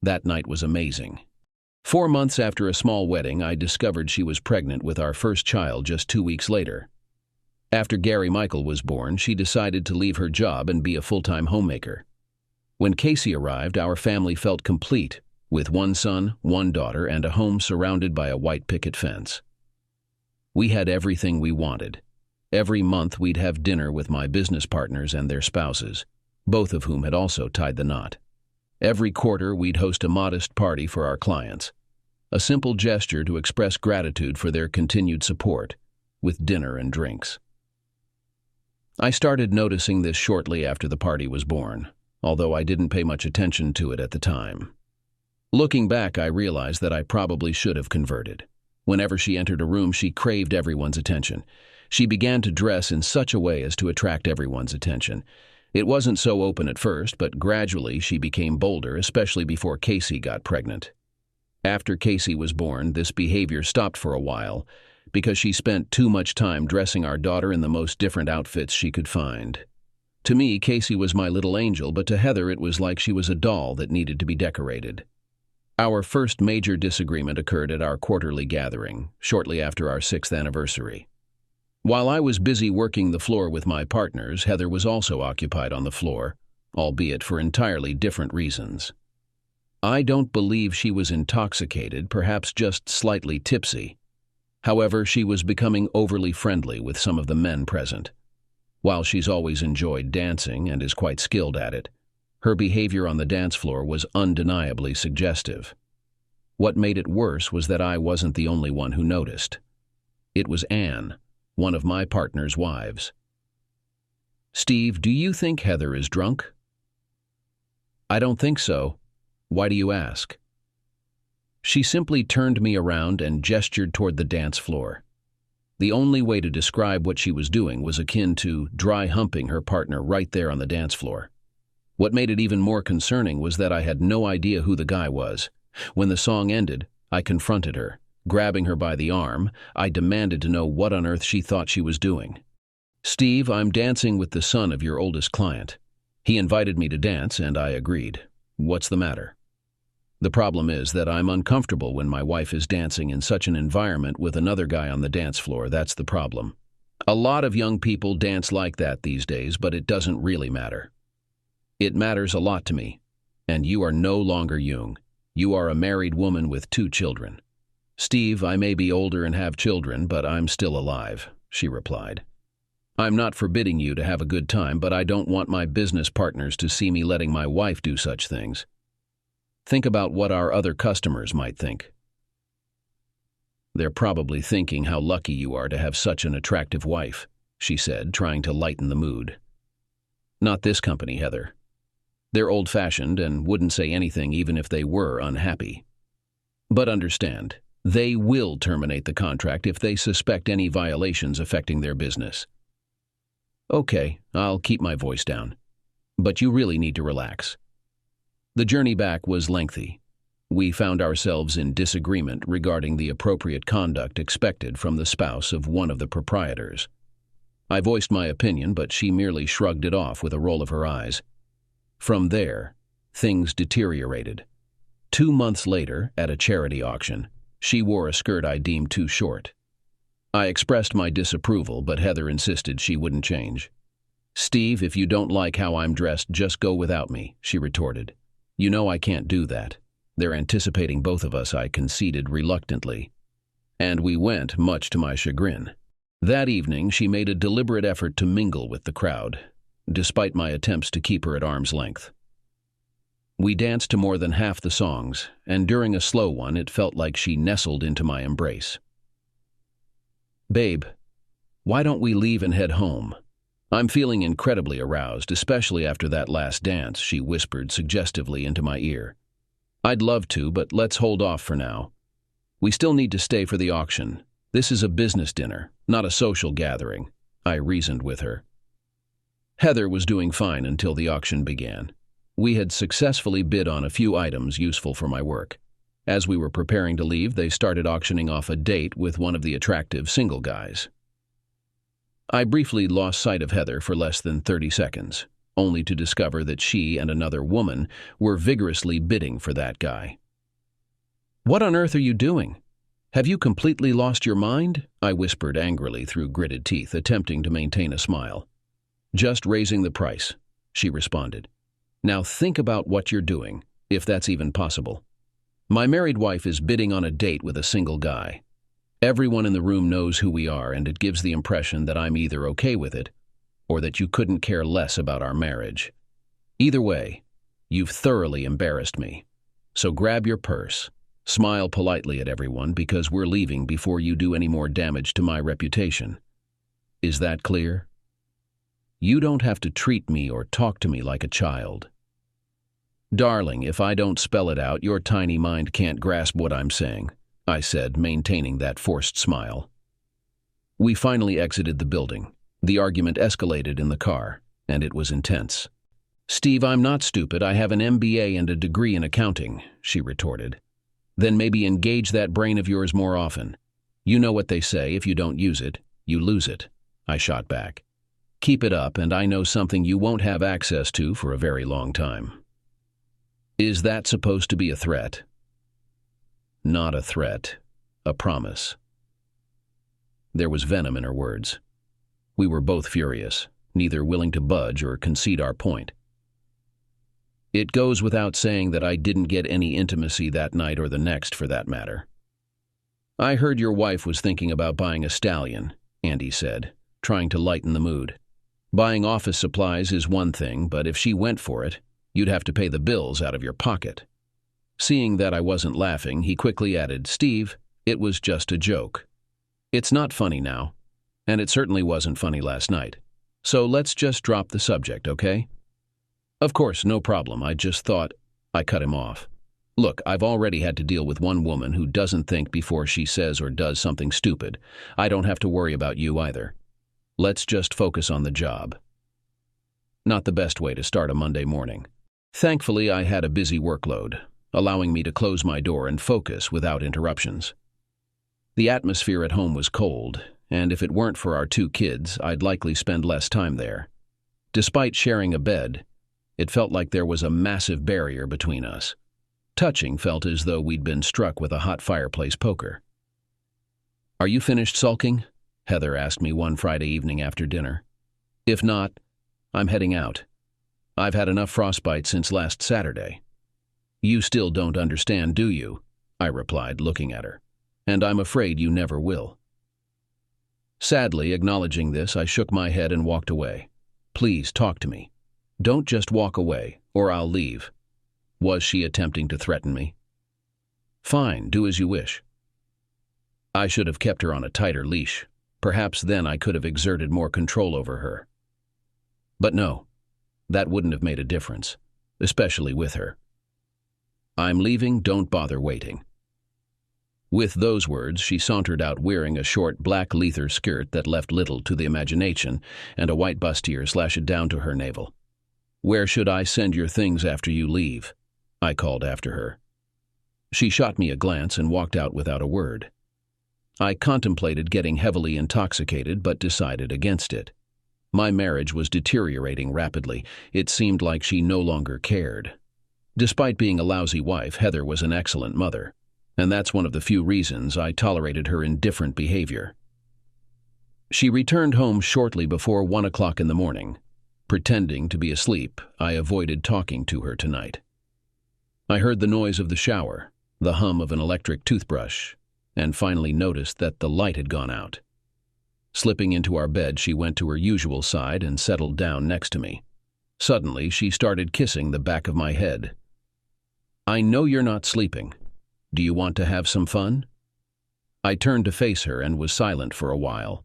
That night was amazing. 4 months after a small wedding, I discovered she was pregnant with our first child just 2 weeks later. After Gary Michael was born, she decided to leave her job and be a full-time homemaker. When Casey arrived, our family felt complete, with 1 son, 1 daughter, and a home surrounded by a white picket fence. We had everything we wanted. Every month we'd have dinner with my business partners and their spouses, both of whom had also tied the knot. Every quarter we'd host a modest party for our clients, a simple gesture to express gratitude for their continued support, with dinner and drinks. I started noticing this shortly after the party was born, although I didn't pay much attention to it at the time. Looking back, I realized that I probably should have converted. Whenever she entered a room, she craved everyone's attention. She began to dress in such a way as to attract everyone's attention. It wasn't so open at first, but gradually she became bolder, especially before Casey got pregnant. After Casey was born, this behavior stopped for a while because she spent too much time dressing our daughter in the most different outfits she could find. To me, Casey was my little angel, but to Heather it was like she was a doll that needed to be decorated. Our first major disagreement occurred at our quarterly gathering, shortly after our 6th anniversary. While I was busy working the floor with my partners, Heather was also occupied on the floor, albeit for entirely different reasons. I don't believe she was intoxicated, perhaps just slightly tipsy. However, she was becoming overly friendly with some of the men present. While she's always enjoyed dancing and is quite skilled at it, her behavior on the dance floor was undeniably suggestive. What made it worse was that I wasn't the only one who noticed. It was Anne, one of my partner's wives. Steve, do you think Heather is drunk? I don't think so. Why do you ask? She simply turned me around and gestured toward the dance floor. The only way to describe what she was doing was akin to dry humping her partner right there on the dance floor. What made it even more concerning was that I had no idea who the guy was. When the song ended, I confronted her. Grabbing her by the arm, I demanded to know what on earth she thought she was doing. Steve, I'm dancing with the son of your oldest client. He invited me to dance, and I agreed. What's the matter? The problem is that I'm uncomfortable when my wife is dancing in such an environment with another guy on the dance floor. That's the problem. A lot of young people dance like that these days, but it doesn't really matter. It matters a lot to me, and you are no longer young. You are a married woman with 2 children. Steve, I may be older and have children, but I'm still alive, she replied. I'm not forbidding you to have a good time, but I don't want my business partners to see me letting my wife do such things. Think about what our other customers might think. They're probably thinking how lucky you are to have such an attractive wife, she said, trying to lighten the mood. Not this company, Heather. They're old-fashioned and wouldn't say anything even if they were unhappy. But understand, they will terminate the contract if they suspect any violations affecting their business. Okay, I'll keep my voice down. But you really need to relax. The journey back was lengthy. We found ourselves in disagreement regarding the appropriate conduct expected from the spouse of one of the proprietors. I voiced my opinion, but she merely shrugged it off with a roll of her eyes. From there, things deteriorated. 2 months later, at a charity auction, she wore a skirt I deemed too short. I expressed my disapproval, but Heather insisted she wouldn't change. "Steve, if you don't like how I'm dressed, just go without me," she retorted. "You know I can't do that." They're anticipating both of us, I conceded reluctantly. And we went, much to my chagrin. That evening, she made a deliberate effort to mingle with the crowd, despite my attempts to keep her at arm's length. We danced to more than half the songs, and during a slow one, it felt like she nestled into my embrace. "Babe, why don't we leave and head home? I'm feeling incredibly aroused, especially after that last dance," she whispered suggestively into my ear. "I'd love to, but let's hold off for now. We still need to stay for the auction. This is a business dinner, not a social gathering," I reasoned with her. Heather was doing fine until the auction began. We had successfully bid on a few items useful for my work. As we were preparing to leave, they started auctioning off a date with one of the attractive single guys. I briefly lost sight of Heather for less than 30 seconds, only to discover that she and another woman were vigorously bidding for that guy. "What on earth are you doing? Have you completely lost your mind?" I whispered angrily through gritted teeth, attempting to maintain a smile. "Just raising the price," she responded. "Now think about what you're doing, if that's even possible. My married wife is bidding on a date with a single guy. Everyone in the room knows who we are, and it gives the impression that I'm either okay with it or that you couldn't care less about our marriage. Either way, you've thoroughly embarrassed me. So grab your purse, smile politely at everyone because we're leaving before you do any more damage to my reputation. Is that clear? You don't have to treat me or talk to me like a child." "Darling, if I don't spell it out, your tiny mind can't grasp what I'm saying," I said, maintaining that forced smile. We finally exited the building. The argument escalated in the car, and it was intense. "Steve, I'm not stupid. I have an MBA and a degree in accounting," she retorted. "Then maybe engage that brain of yours more often. You know what they say, if you don't use it, you lose it," I shot back. "Keep it up, and I know something you won't have access to for a very long time." Is that supposed to be a threat? Not a threat, a promise. There was venom in her words. We were both furious, neither willing to budge or concede our point. It goes without saying that I didn't get any intimacy that night or the next, for that matter. "I heard your wife was thinking about buying a stallion," Andy said, trying to lighten the mood. "Buying office supplies is one thing, but if she went for it, you'd have to pay the bills out of your pocket." Seeing that I wasn't laughing, he quickly added, "Steve, it was just a joke. It's not funny now, and it certainly wasn't funny last night. So let's just drop the subject, okay?" "Of course, no problem. I just thought—" I cut him off. "Look, I've already had to deal with one woman who doesn't think before she says or does something stupid. I don't have to worry about you either. Let's just focus on the job." Not the best way to start a Monday morning. Thankfully, I had a busy workload, allowing me to close my door and focus without interruptions. The atmosphere at home was cold, and if it weren't for our 2 kids, I'd likely spend less time there. Despite sharing a bed, it felt like there was a massive barrier between us. Touching felt as though we'd been struck with a hot fireplace poker. "Are you finished sulking?" Heather asked me one Friday evening after dinner. "If not, I'm heading out. I've had enough frostbite since last Saturday." "You still don't understand, do you?" I replied, looking at her. "And I'm afraid you never will." Sadly, acknowledging this, I shook my head and walked away. "Please, talk to me. Don't just walk away, or I'll leave." Was she attempting to threaten me? "Fine, do as you wish." I should have kept her on a tighter leash. Perhaps then I could have exerted more control over her. But no, That wouldn't have made a difference, especially with her. I'm leaving, don't bother waiting. With those words, she sauntered out wearing a short black leather skirt that left little to the imagination and a white bustier slashed down to her navel. Where should I send your things after you leave? I called after her. She shot me a glance and walked out without a word. I contemplated getting heavily intoxicated but decided against it. My marriage was deteriorating rapidly. It seemed like she no longer cared. Despite being a lousy wife, Heather was an excellent mother, and that's one of the few reasons I tolerated her indifferent behavior. She returned home shortly before 1 o'clock in the morning. Pretending to be asleep, I avoided talking to her tonight. I heard the noise of the shower, the hum of an electric toothbrush, and finally noticed that the light had gone out. Slipping into our bed, she went to her usual side and settled down next to me. Suddenly, she started kissing the back of my head. I know you're not sleeping. Do you want to have some fun? I turned to face her and was silent for a while.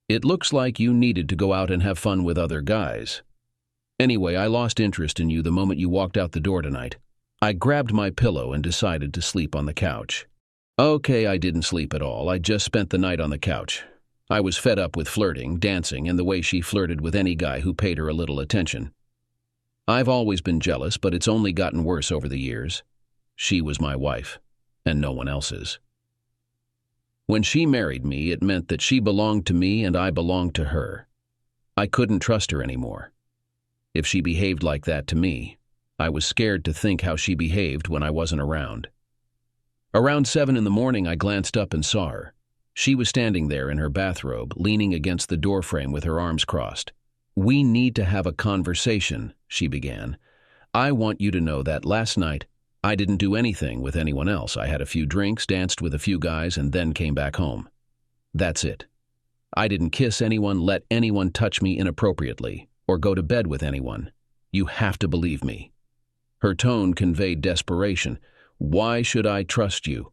It looks like you needed to go out and have fun with other guys. Anyway, I lost interest in you the moment you walked out the door tonight. I grabbed my pillow and decided to sleep on the couch. Okay, I didn't sleep at all. I just spent the night on the couch. I was fed up with flirting, dancing, and the way she flirted with any guy who paid her a little attention. I've always been jealous, but it's only gotten worse over the years. She was my wife, and no one else's. When she married me, it meant that she belonged to me and I belonged to her. I couldn't trust her anymore. If she behaved like that to me, I was scared to think how she behaved when I wasn't around. Around 7 in the morning, I glanced up and saw her. She was standing there in her bathrobe, leaning against the doorframe with her arms crossed. We need to have a conversation, she began. I want you to know that last night, I didn't do anything with anyone else. I had a few drinks, danced with a few guys, and then came back home. That's it. I didn't kiss anyone, let anyone touch me inappropriately, or go to bed with anyone. You have to believe me. Her tone conveyed desperation. Why should I trust you?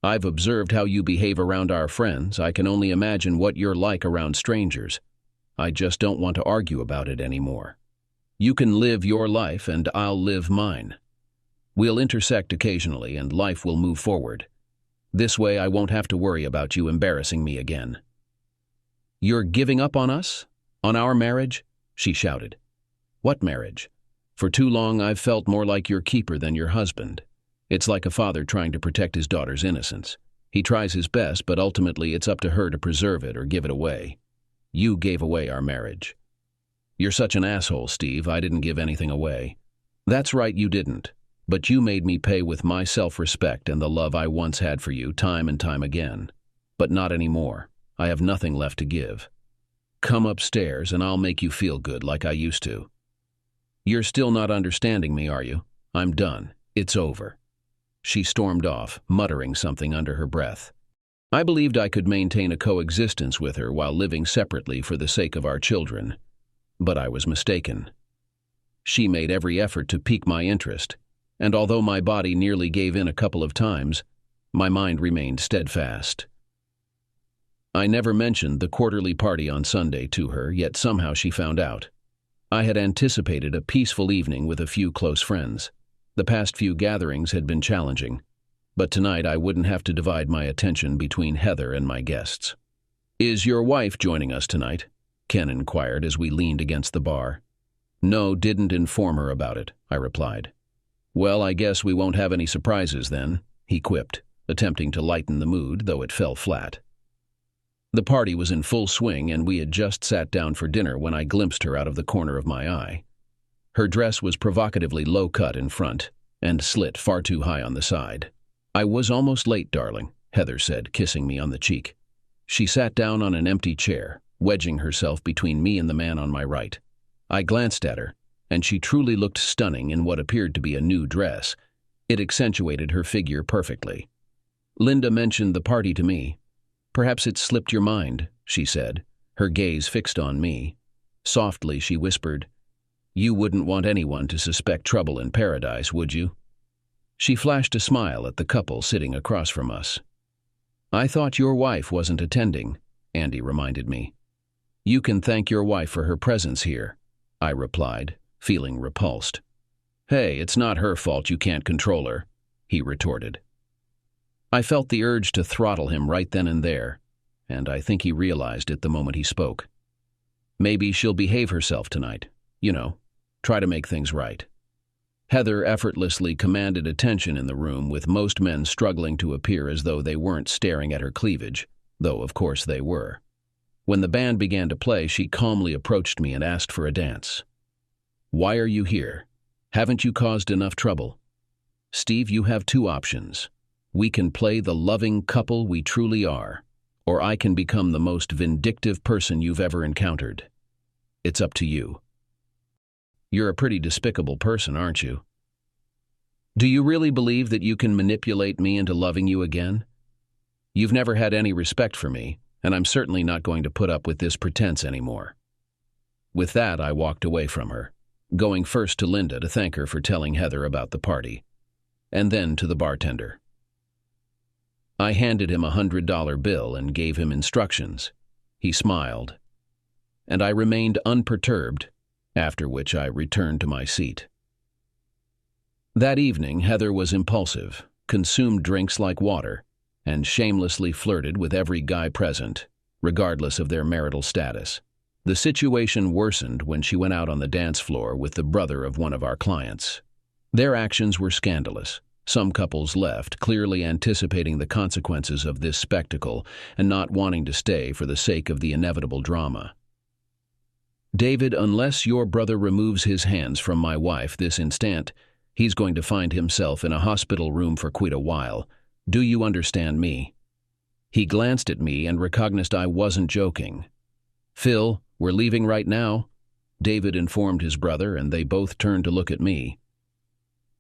I've observed how you behave around our friends. I can only imagine what you're like around strangers. I just don't want to argue about it anymore. You can live your life and I'll live mine. We'll intersect occasionally and life will move forward. This way I won't have to worry about you embarrassing me again. You're giving up on us? On our marriage? She shouted. What marriage? For too long I've felt more like your keeper than your husband. It's like a father trying to protect his daughter's innocence. He tries his best, but ultimately it's up to her to preserve it or give it away. You gave away our marriage. You're such an asshole, Steve. I didn't give anything away. That's right, you didn't. But you made me pay with my self-respect and the love I once had for you time and time again. But not anymore. I have nothing left to give. Come upstairs and I'll make you feel good like I used to. You're still not understanding me, are you? I'm done. It's over. She stormed off, muttering something under her breath. I believed I could maintain a coexistence with her while living separately for the sake of our children. But I was mistaken. She made every effort to pique my interest, and although my body nearly gave in a couple of times, my mind remained steadfast. I never mentioned the quarterly party on Sunday to her, yet somehow she found out. I had anticipated a peaceful evening with a few close friends. The past few gatherings had been challenging, but tonight I wouldn't have to divide my attention between Heather and my guests. Is your wife joining us tonight? Ken inquired as we leaned against the bar. No, didn't inform her about it, I replied. Well, I guess we won't have any surprises then, he quipped, attempting to lighten the mood, though it fell flat. The party was in full swing and we had just sat down for dinner when I glimpsed her out of the corner of my eye. Her dress was provocatively low-cut in front and slit far too high on the side. I was almost late, darling, Heather said, kissing me on the cheek. She sat down on an empty chair, wedging herself between me and the man on my right. I glanced at her, and she truly looked stunning in what appeared to be a new dress. It accentuated her figure perfectly. Linda mentioned the party to me. Perhaps it slipped your mind, she said, her gaze fixed on me. Softly, she whispered, You wouldn't want anyone to suspect trouble in paradise, would you? She flashed a smile at the couple sitting across from us. I thought your wife wasn't attending, Andy reminded me. You can thank your wife for her presence here. I replied, feeling repulsed. Hey, it's not her fault you can't control her, he retorted. I felt the urge to throttle him right then and there, and I think he realized it the moment he spoke. Maybe she'll behave herself tonight. Try to make things right. Heather effortlessly commanded attention in the room, with most men struggling to appear as though they weren't staring at her cleavage, though of course they were. When the band began to play, she calmly approached me and asked for a dance. Why are you here? Haven't you caused enough trouble? Steve, you have two options. We can play the loving couple we truly are, or I can become the most vindictive person you've ever encountered. It's up to you. You're a pretty despicable person, aren't you? Do you really believe that you can manipulate me into loving you again? You've never had any respect for me, and I'm certainly not going to put up with this pretense anymore. With that, I walked away from her, going first to Linda to thank her for telling Heather about the party, and then to the bartender. I handed him $100 bill and gave him instructions. He smiled, and I remained unperturbed, after which I returned to my seat. That evening, Heather was impulsive, consumed drinks like water, and shamelessly flirted with every guy present, regardless of their marital status. The situation worsened when she went out on the dance floor with the brother of one of our clients. Their actions were scandalous. Some couples left, clearly anticipating the consequences of this spectacle and not wanting to stay for the sake of the inevitable drama. David, unless your brother removes his hands from my wife this instant, he's going to find himself in a hospital room for quite a while. Do you understand me? He glanced at me and recognized I wasn't joking. Phil, we're leaving right now, David informed his brother, and they both turned to look at me.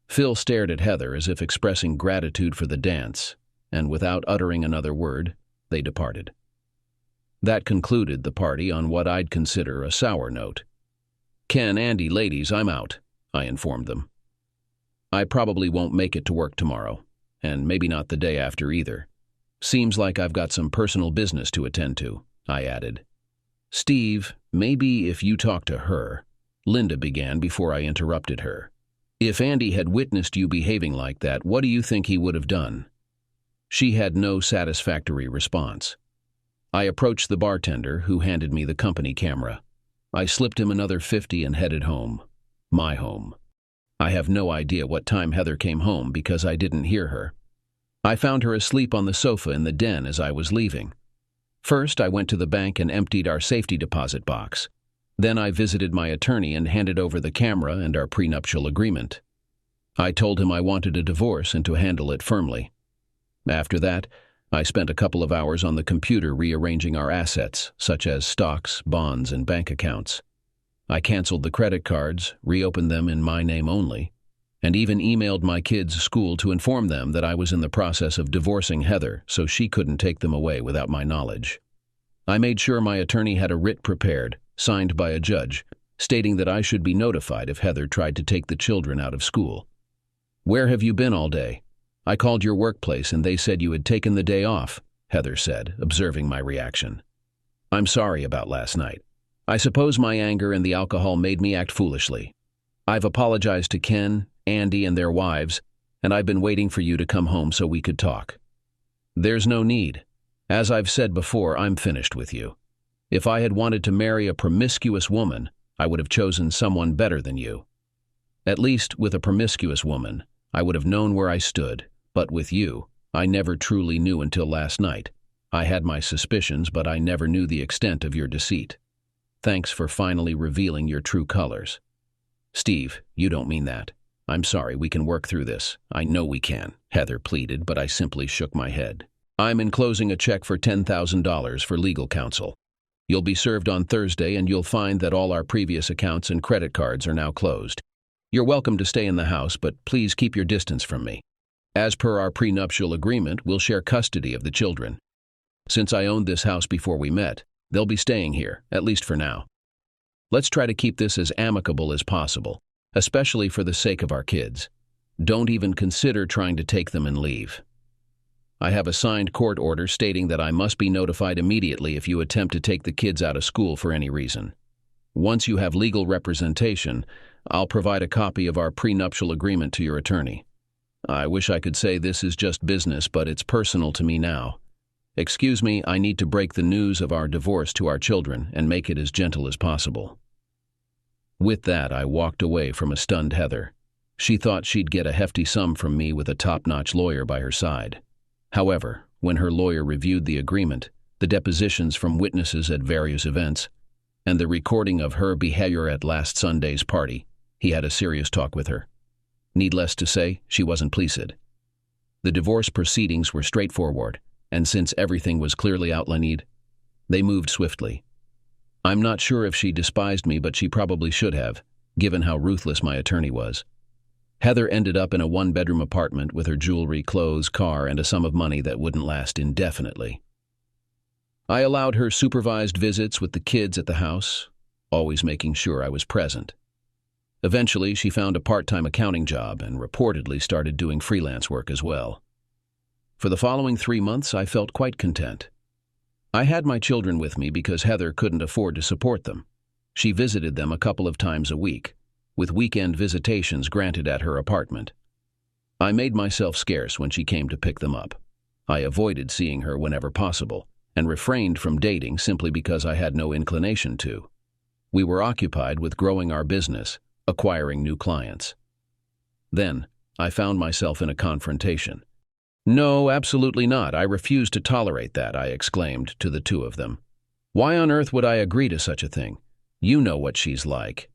Phil stared at Heather as if expressing gratitude for the dance, and without uttering another word, they departed. That concluded the party on what I'd consider a sour note. Ken, Andy, ladies, I'm out, I informed them. I probably won't make it to work tomorrow, and maybe not the day after either. Seems like I've got some personal business to attend to, I added. Steve, maybe if you talk to her, Linda began before I interrupted her. If Andy had witnessed you behaving like that, what do you think he would have done? She had no satisfactory response. I approached the bartender, who handed me the company camera. I slipped him another $50 and headed home. My home. I have no idea what time Heather came home because I didn't hear her. I found her asleep on the sofa in the den as I was leaving. First, I went to the bank and emptied our safety deposit box. Then I visited my attorney and handed over the camera and our prenuptial agreement. I told him I wanted a divorce and to handle it firmly. After that, I spent a couple of hours on the computer rearranging our assets, such as stocks, bonds, and bank accounts. I canceled the credit cards, reopened them in my name only, and even emailed my kids' school to inform them that I was in the process of divorcing Heather so she couldn't take them away without my knowledge. I made sure my attorney had a writ prepared, signed by a judge, stating that I should be notified if Heather tried to take the children out of school. Where have you been all day? I called your workplace and they said you had taken the day off, Heather said, observing my reaction. I'm sorry about last night. I suppose my anger and the alcohol made me act foolishly. I've apologized to Ken, Andy, and their wives, and I've been waiting for you to come home so we could talk. There's no need. As I've said before, I'm finished with you. If I had wanted to marry a promiscuous woman, I would have chosen someone better than you. At least, with a promiscuous woman, I would have known where I stood. But with you, I never truly knew until last night. I had my suspicions, but I never knew the extent of your deceit. Thanks for finally revealing your true colors. Steve, you don't mean that. I'm sorry, we can work through this. I know we can, Heather pleaded, but I simply shook my head. I'm enclosing a check for $10,000 for legal counsel. You'll be served on Thursday, and you'll find that all our previous accounts and credit cards are now closed. You're welcome to stay in the house, but please keep your distance from me. As per our prenuptial agreement, we'll share custody of the children. Since I owned this house before we met, they'll be staying here, at least for now. Let's try to keep this as amicable as possible, especially for the sake of our kids. Don't even consider trying to take them and leave. I have a signed court order stating that I must be notified immediately if you attempt to take the kids out of school for any reason. Once you have legal representation, I'll provide a copy of our prenuptial agreement to your attorney. I wish I could say this is just business, but it's personal to me now. Excuse me, I need to break the news of our divorce to our children and make it as gentle as possible." With that, I walked away from a stunned Heather. She thought she'd get a hefty sum from me with a top-notch lawyer by her side. However, when her lawyer reviewed the agreement, the depositions from witnesses at various events, and the recording of her behavior at last Sunday's party, he had a serious talk with her. Needless to say, she wasn't pleased. The divorce proceedings were straightforward, and since everything was clearly outlined, they moved swiftly. I'm not sure if she despised me, but she probably should have, given how ruthless my attorney was. Heather ended up in a one-bedroom apartment with her jewelry, clothes, car, and a sum of money that wouldn't last indefinitely. I allowed her supervised visits with the kids at the house, always making sure I was present. Eventually, she found a part-time accounting job and reportedly started doing freelance work as well. For the following 3 months, I felt quite content. I had my children with me because Heather couldn't afford to support them. She visited them a couple of times a week, with weekend visitations granted at her apartment. I made myself scarce when she came to pick them up. I avoided seeing her whenever possible, and refrained from dating simply because I had no inclination to. We were occupied with growing our business, acquiring new clients. Then, I found myself in a confrontation. "No, absolutely not. I refuse to tolerate that," I exclaimed to the two of them. "Why on earth would I agree to such a thing? You know what she's like."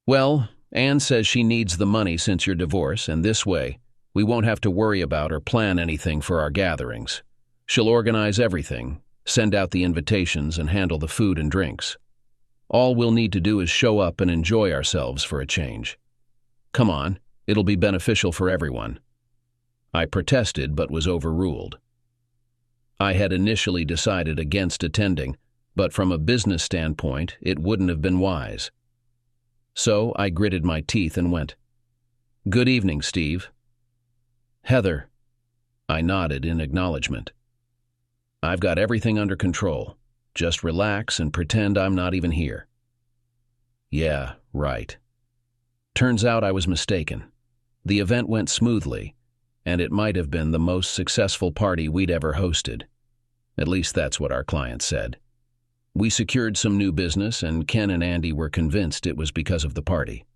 "Well, Anne says she needs the money since your divorce, and this way, we won't have to worry about or plan anything for our gatherings. She'll organize everything, send out the invitations, and handle the food and drinks. All we'll need to do is show up and enjoy ourselves for a change. Come on, it'll be beneficial for everyone." I protested but was overruled. I had initially decided against attending, but from a business standpoint, it wouldn't have been wise. So I gritted my teeth and went, "Good evening, Steve." "Heather." I nodded in acknowledgement. "I've got everything under control. Just relax and pretend I'm not even here." Yeah, right. Turns out I was mistaken. The event went smoothly, and it might have been the most successful party we'd ever hosted. At least that's what our client said. We secured some new business, and Ken and Andy were convinced it was because of the party.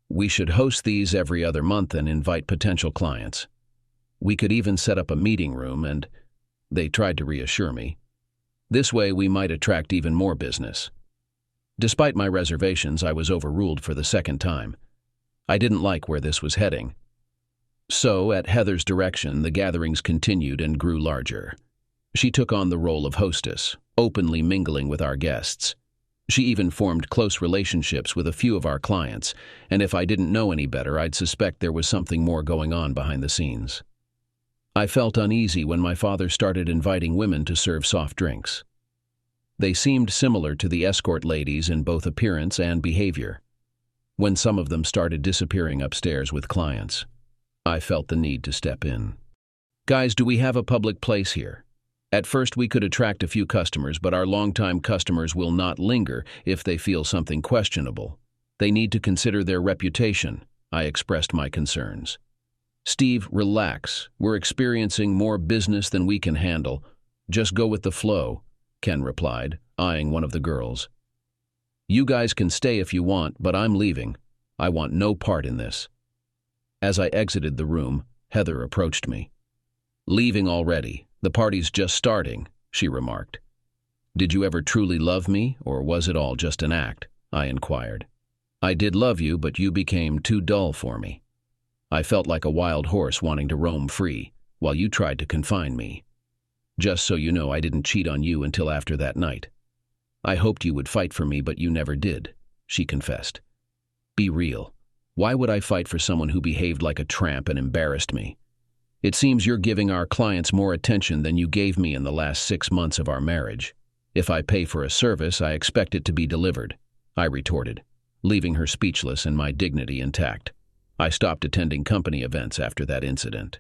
We should host these every other month and invite potential clients. We could even set up a meeting room, and they tried to reassure me. This way we might attract even more business. Despite my reservations, I was overruled for the second time. I didn't like where this was heading. So, at Heather's direction, the gatherings continued and grew larger. She took on the role of hostess, openly mingling with our guests. She even formed close relationships with a few of our clients, and if I didn't know any better, I'd suspect there was something more going on behind the scenes. I felt uneasy when my father started inviting women to serve soft drinks. They seemed similar to the escort ladies in both appearance and behavior. When some of them started disappearing upstairs with clients, I felt the need to step in. "Guys, do we have a public place here? At first we could attract a few customers, but our longtime customers will not linger if they feel something questionable. They need to consider their reputation," I expressed my concerns. "Steve, relax. We're experiencing more business than we can handle. Just go with the flow," Ken replied, eyeing one of the girls. "You guys can stay if you want, but I'm leaving. I want no part in this." As I exited the room, Heather approached me. "Leaving already? The party's just starting," she remarked. "Did you ever truly love me, or was it all just an act?" I inquired. "I did love you, but you became too dull for me. I felt like a wild horse wanting to roam free, while you tried to confine me. Just so you know, I didn't cheat on you until after that night. I hoped you would fight for me, but you never did," she confessed. "Be real. Why would I fight for someone who behaved like a tramp and embarrassed me? It seems you're giving our clients more attention than you gave me in the last 6 months of our marriage. If I pay for a service, I expect it to be delivered," I retorted, leaving her speechless and my dignity intact. I stopped attending company events after that incident.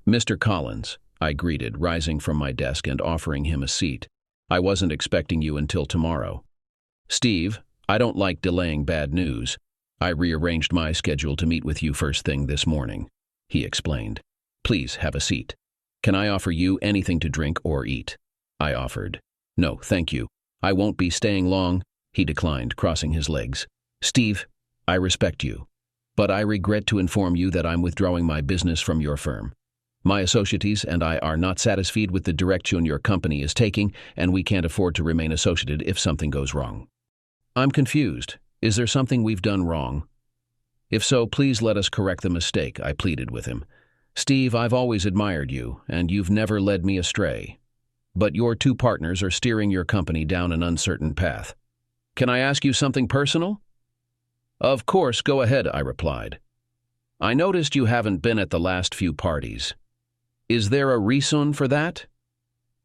"Mr. Collins," I greeted, rising from my desk and offering him a seat. "I wasn't expecting you until tomorrow." Steve, I don't like delaying bad news. I rearranged my schedule to meet with you first thing this morning, he explained. Please have a seat. Can I offer you anything to drink or eat? I offered. No, thank you. I won't be staying long, he declined, crossing his legs. Steve, I respect you, but I regret to inform you that I'm withdrawing my business from your firm. My associates and I are not satisfied with the direction your company is taking, and we can't afford to remain associated if something goes wrong. I'm confused. Is there something we've done wrong? If so, please let us correct the mistake, I pleaded with him. Steve, I've always admired you, and you've never led me astray. But your two partners are steering your company down an uncertain path. Can I ask you something personal? Of course, go ahead, I replied. I noticed you haven't been at the last few parties. Is there a reason for that?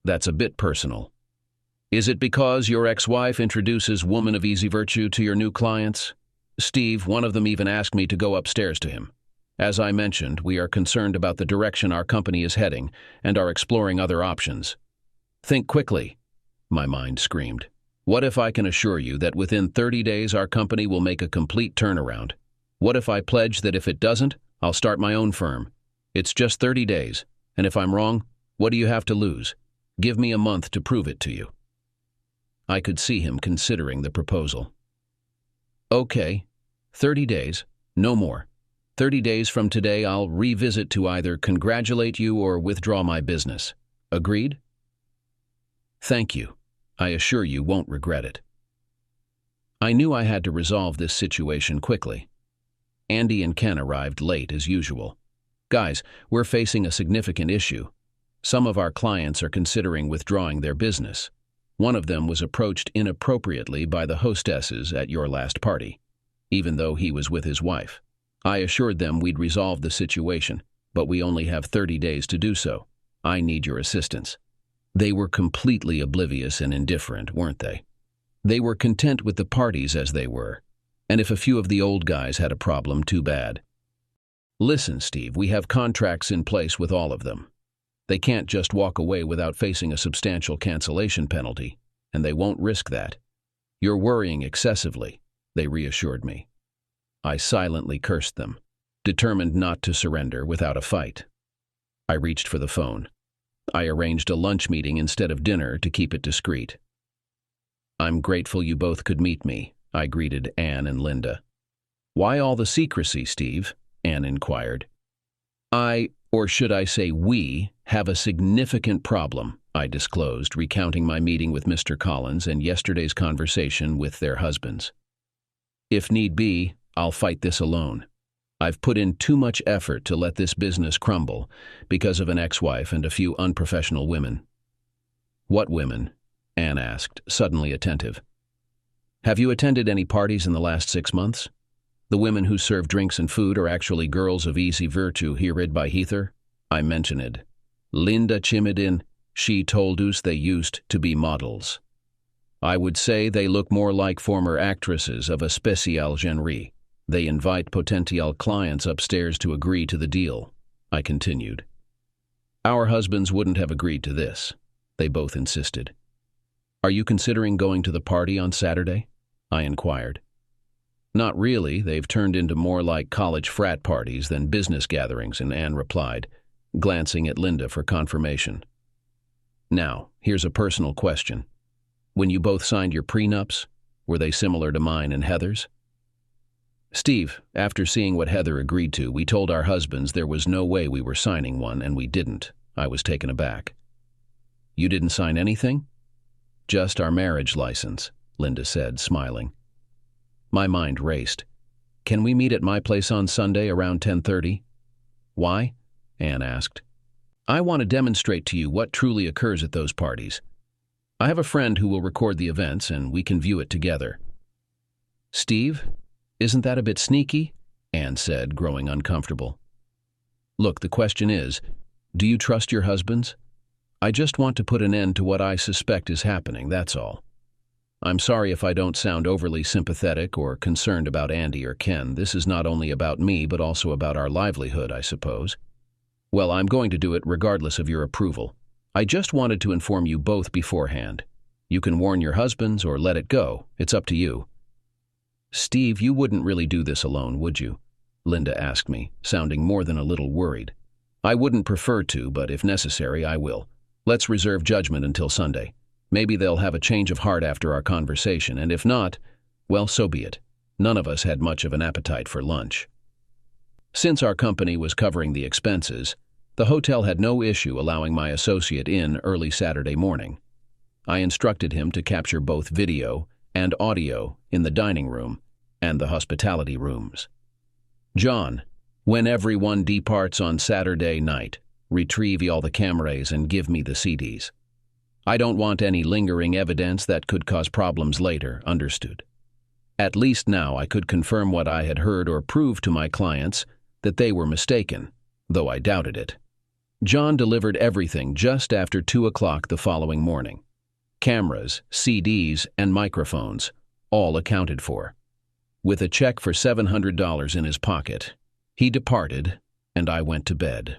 That's a bit personal. Is it because your ex-wife introduces woman of easy virtue to your new clients? Steve, one of them even asked me to go upstairs to him. As I mentioned, we are concerned about the direction our company is heading and are exploring other options. Think quickly, my mind screamed. What if I can assure you that within 30 days our company will make a complete turnaround? What if I pledge that if it doesn't, I'll start my own firm? It's just 30 days, and if I'm wrong, what do you have to lose? Give me a month to prove it to you. I could see him considering the proposal. Okay, 30 days, no more. 30 days from today I'll revisit to either congratulate you or withdraw my business. Agreed? Thank you. I assure you won't regret it. I knew I had to resolve this situation quickly. Andy and Ken arrived late as usual. Guys, we're facing a significant issue. Some of our clients are considering withdrawing their business. One of them was approached inappropriately by the hostesses at your last party, even though he was with his wife. I assured them we'd resolve the situation, but we only have 30 days to do so. I need your assistance. They were completely oblivious and indifferent, weren't they? They were content with the parties as they were, and if a few of the old guys had a problem, too bad. Listen, Steve, we have contracts in place with all of them. They can't just walk away without facing a substantial cancellation penalty, and they won't risk that. You're worrying excessively, they reassured me. I silently cursed them, determined not to surrender without a fight. I reached for the phone. I arranged a lunch meeting instead of dinner to keep it discreet. I'm grateful you both could meet me, I greeted Anne and Linda. Why all the secrecy, Steve? Anne inquired. Or should I say we, have a significant problem, I disclosed, recounting my meeting with Mr. Collins and yesterday's conversation with their husbands. If need be, I'll fight this alone. I've put in too much effort to let this business crumble because of an ex-wife and a few unprofessional women. What women? Anne asked, suddenly attentive. Have you attended any parties in the last 6 months? The women who serve drinks and food are actually girls of easy virtue here by Heather? I mentioned. Linda chimed in. She told us they used to be models. I would say they look more like former actresses of a spécial genre. They invite potential clients upstairs to agree to the deal, I continued. Our husbands wouldn't have agreed to this, they both insisted. Are you considering going to the party on Saturday? I inquired. Not really, they've turned into more like college frat parties than business gatherings, and Anne replied, glancing at Linda for confirmation. Now, here's a personal question. When you both signed your prenups, were they similar to mine and Heather's? Steve, after seeing what Heather agreed to, we told our husbands there was no way we were signing one, and we didn't. I was taken aback. You didn't sign anything? Just our marriage license, Linda said, smiling. My mind raced. Can we meet at my place on Sunday around 10:30? Why? Anne asked. I want to demonstrate to you what truly occurs at those parties. I have a friend who will record the events, and we can view it together. Steve? Isn't that a bit sneaky? Anne said, growing uncomfortable. Look, the question is, do you trust your husbands? I just want to put an end to what I suspect is happening, that's all. I'm sorry if I don't sound overly sympathetic or concerned about Andy or Ken. This is not only about me, but also about our livelihood, I suppose. Well, I'm going to do it regardless of your approval. I just wanted to inform you both beforehand. You can warn your husbands or let it go. It's up to you." "Steve, you wouldn't really do this alone, would you?" Linda asked me, sounding more than a little worried. "I wouldn't prefer to, but if necessary, I will. Let's reserve judgment until Sunday. Maybe they'll have a change of heart after our conversation, and if not, well, so be it." None of us had much of an appetite for lunch. Since our company was covering the expenses, the hotel had no issue allowing my associate in early Saturday morning. I instructed him to capture both video and audio in the dining room and the hospitality rooms. "John, when everyone departs on Saturday night, retrieve all the cameras and give me the CDs. I don't want any lingering evidence that could cause problems later, understood?" At least now I could confirm what I had heard or prove to my clients that they were mistaken, though I doubted it. John delivered everything just after 2 o'clock the following morning. Cameras, CDs, and microphones, all accounted for. With a check for $700 in his pocket, he departed, and I went to bed.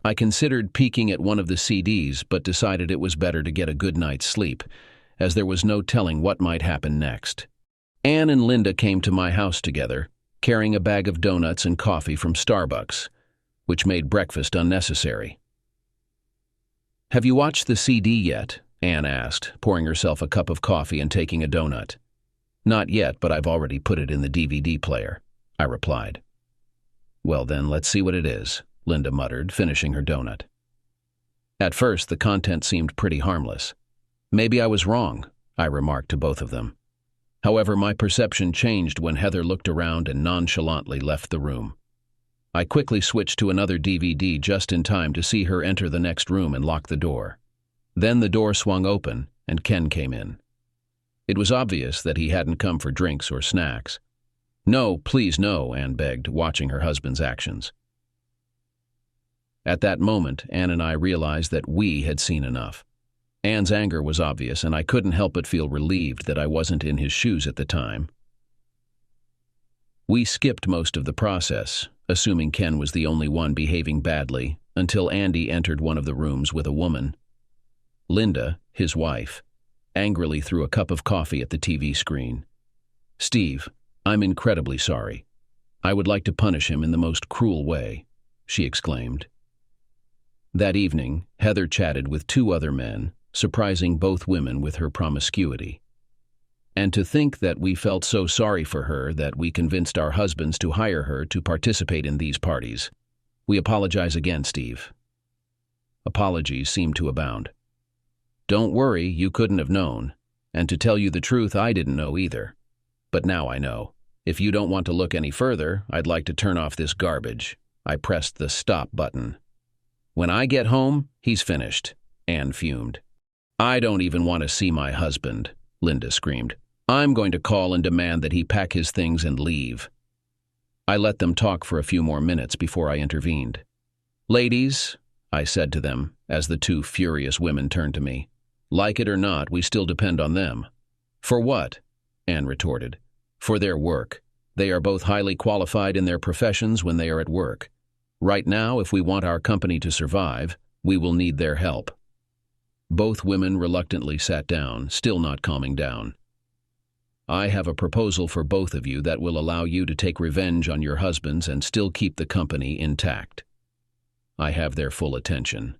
I considered peeking at one of the CDs, but decided it was better to get a good night's sleep, as there was no telling what might happen next. Anne and Linda came to my house together, carrying a bag of donuts and coffee from Starbucks, which made breakfast unnecessary. "Have you watched the CD yet?" Anne asked, pouring herself a cup of coffee and taking a donut. "Not yet, but I've already put it in the DVD player," I replied. "Well then, let's see what it is," Linda muttered, finishing her donut. At first, the content seemed pretty harmless. "Maybe I was wrong," I remarked to both of them. However, my perception changed when Heather looked around and nonchalantly left the room. I quickly switched to another DVD just in time to see her enter the next room and lock the door. Then the door swung open, and Ken came in. It was obvious that he hadn't come for drinks or snacks. "No, please no," Anne begged, watching her husband's actions. At that moment, Anne and I realized that we had seen enough. Anne's anger was obvious, and I couldn't help but feel relieved that I wasn't in his shoes at the time. We skipped most of the process, assuming Ken was the only one behaving badly, until Andy entered one of the rooms with a woman. Linda, his wife, angrily threw a cup of coffee at the TV screen. "Steve, I'm incredibly sorry. I would like to punish him in the most cruel way," she exclaimed. That evening, Heather chatted with 2 other men, surprising both women with her promiscuity. And to think that we felt so sorry for her that we convinced our husbands to hire her to participate in these parties. "We apologize again, Steve." Apologies seemed to abound. "Don't worry, you couldn't have known. And to tell you the truth, I didn't know either. But now I know. If you don't want to look any further, I'd like to turn off this garbage." I pressed the stop button. "When I get home, he's finished," Anne fumed. "I don't even want to see my husband," Linda screamed. "I'm going to call and demand that he pack his things and leave." I let them talk for a few more minutes before I intervened. "Ladies," I said to them, as the 2 furious women turned to me, "like it or not, we still depend on them." "For what?" Anne retorted. "For their work. They are both highly qualified in their professions when they are at work. Right now, if we want our company to survive, we will need their help." Both women reluctantly sat down, still not calming down. "I have a proposal for both of you that will allow you to take revenge on your husbands and still keep the company intact." I have their full attention.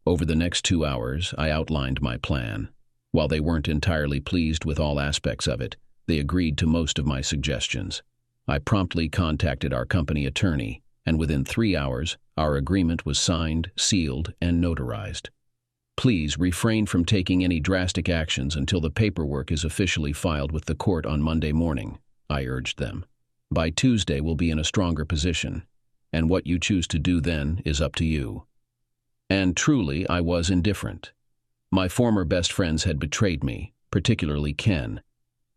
Over the next 2 hours, I outlined my plan. While they weren't entirely pleased with all aspects of it, they agreed to most of my suggestions. I promptly contacted our company attorney, and within 3 hours, our agreement was signed, sealed, and notarized. "Please refrain from taking any drastic actions until the paperwork is officially filed with the court on Monday morning," I urged them. "By Tuesday, we'll be in a stronger position, and what you choose to do then is up to you." And truly, I was indifferent. My former best friends had betrayed me, particularly Ken,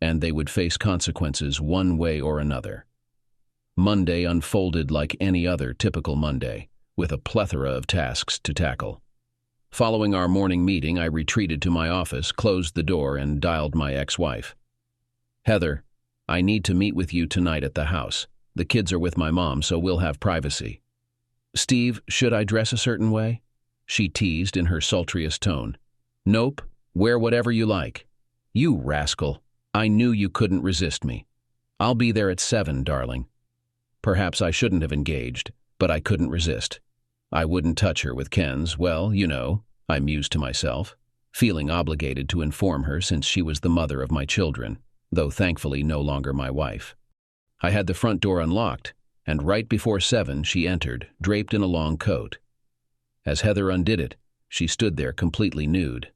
and they would face consequences one way or another. Monday unfolded like any other typical Monday, with a plethora of tasks to tackle. Following our morning meeting, I retreated to my office, closed the door, and dialed my ex-wife. "Heather, I need to meet with you tonight at the house. The kids are with my mom, so we'll have privacy." "Steve, should I dress a certain way?" she teased in her sultriest tone. "Nope, Wear whatever you like. You rascal. I knew you couldn't resist me. I'll be there at 7, darling. Perhaps I shouldn't have engaged, but I couldn't resist. I wouldn't touch her with Ken's, well, you know, I mused to myself, feeling obligated to inform her since she was the mother of my children, though thankfully no longer my wife. I had the front door unlocked, and right before 7 she entered, draped in a long coat. As Heather undid it, she stood there completely nude.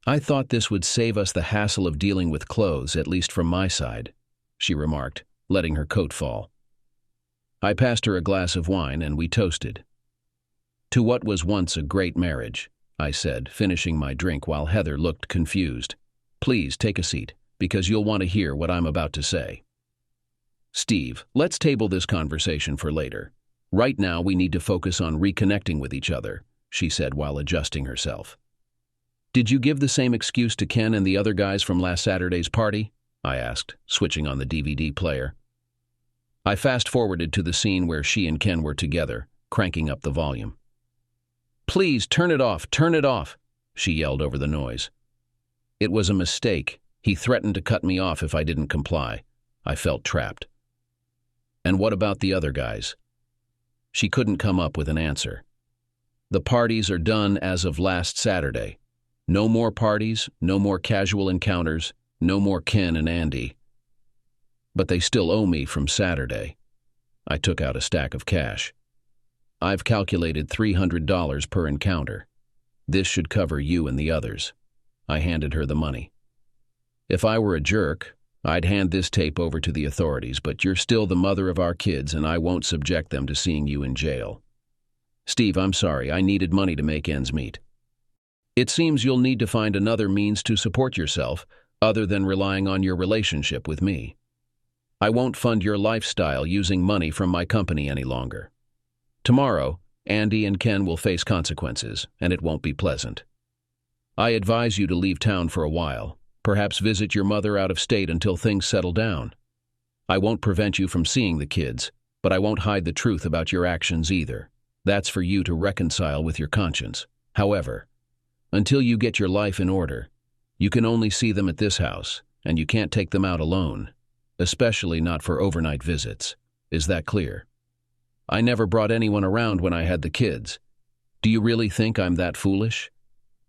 I thought this would save us the hassle of dealing with clothes, at least from my side, she remarked, letting her coat fall. I passed her a glass of wine and we toasted. To what was once a great marriage, I said, finishing my drink while Heather looked confused. Please take a seat, because you'll want to hear what I'm about to say. Steve, let's table this conversation for later. Right now we need to focus on reconnecting with each other, she said while adjusting herself. Did you give the same excuse to Ken and the other guys from last Saturday's party? I asked, switching on the DVD player. I fast-forwarded to the scene where she and Ken were together, cranking up the volume. Please, turn it off, she yelled over the noise. It was a mistake. He threatened to cut me off if I didn't comply. I felt trapped. And what about the other guys? She couldn't come up with an answer. The parties are done as of last Saturday. No more parties, no more casual encounters, no more Ken and Andy. But they still owe me from Saturday. I took out a stack of cash. I've calculated $300 per encounter. This should cover you and the others. I handed her the money. If I were a jerk, I'd hand this tape over to the authorities, but you're still the mother of our kids and I won't subject them to seeing you in jail. Steve, I'm sorry, I needed money to make ends meet. It seems you'll need to find another means to support yourself other than relying on your relationship with me. I won't fund your lifestyle using money from my company any longer. Tomorrow, Andy and Ken will face consequences, and it won't be pleasant. I advise you to leave town for a while, perhaps visit your mother out of state until things settle down. I won't prevent you from seeing the kids, but I won't hide the truth about your actions either. That's for you to reconcile with your conscience. However, until you get your life in order, you can only see them at this house, and you can't take them out alone, especially not for overnight visits. Is that clear? I never brought anyone around when I had the kids. Do you really think I'm that foolish?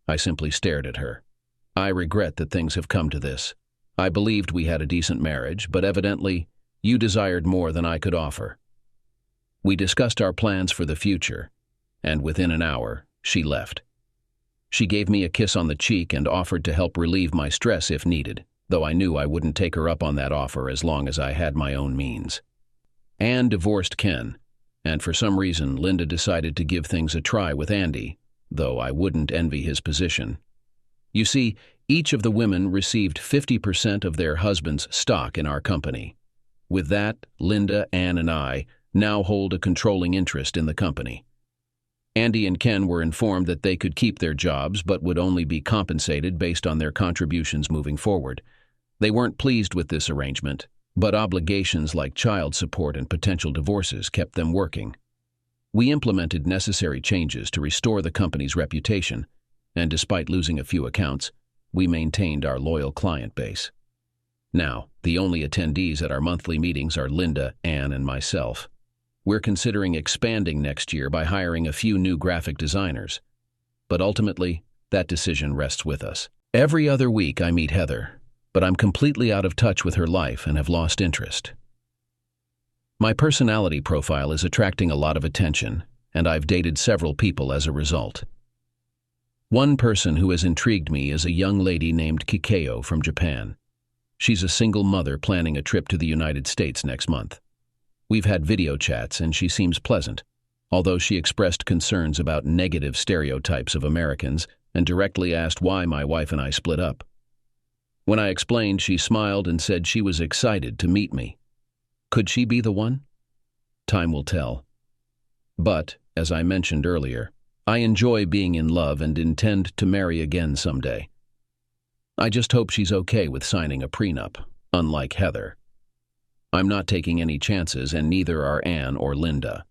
I simply stared at her. I regret that things have come to this. I believed we had a decent marriage, but evidently, you desired more than I could offer. We discussed our plans for the future, and within an hour, she left. She gave me a kiss on the cheek and offered to help relieve my stress if needed, though I knew I wouldn't take her up on that offer as long as I had my own means. Anne divorced Ken, and for some reason Linda decided to give things a try with Andy, though I wouldn't envy his position. You see, each of the women received 50% of their husband's stock in our company. With that, Linda, Anne, and I now hold a controlling interest in the company. Andy and Ken were informed that they could keep their jobs but would only be compensated based on their contributions moving forward. They weren't pleased with this arrangement, but obligations like child support and potential divorces kept them working. We implemented necessary changes to restore the company's reputation, and despite losing a few accounts, we maintained our loyal client base. Now, the only attendees at our monthly meetings are Linda, Anne, and myself. We're considering expanding next year by hiring a few new graphic designers, but ultimately, that decision rests with us. Every other week I meet Heather, but I'm completely out of touch with her life and have lost interest. My personality profile is attracting a lot of attention, and I've dated several people as a result. One person who has intrigued me is a young lady named Kikeo from Japan. She's a single mother planning a trip to the United States next month. We've had video chats and she seems pleasant, although she expressed concerns about negative stereotypes of Americans and directly asked why my wife and I split up. When I explained, she smiled and said she was excited to meet me. Could she be the one? Time will tell. But, as I mentioned earlier, I enjoy being in love and intend to marry again someday. I just hope she's okay with signing a prenup, unlike Heather. I'm not taking any chances, and neither are Anne or Linda.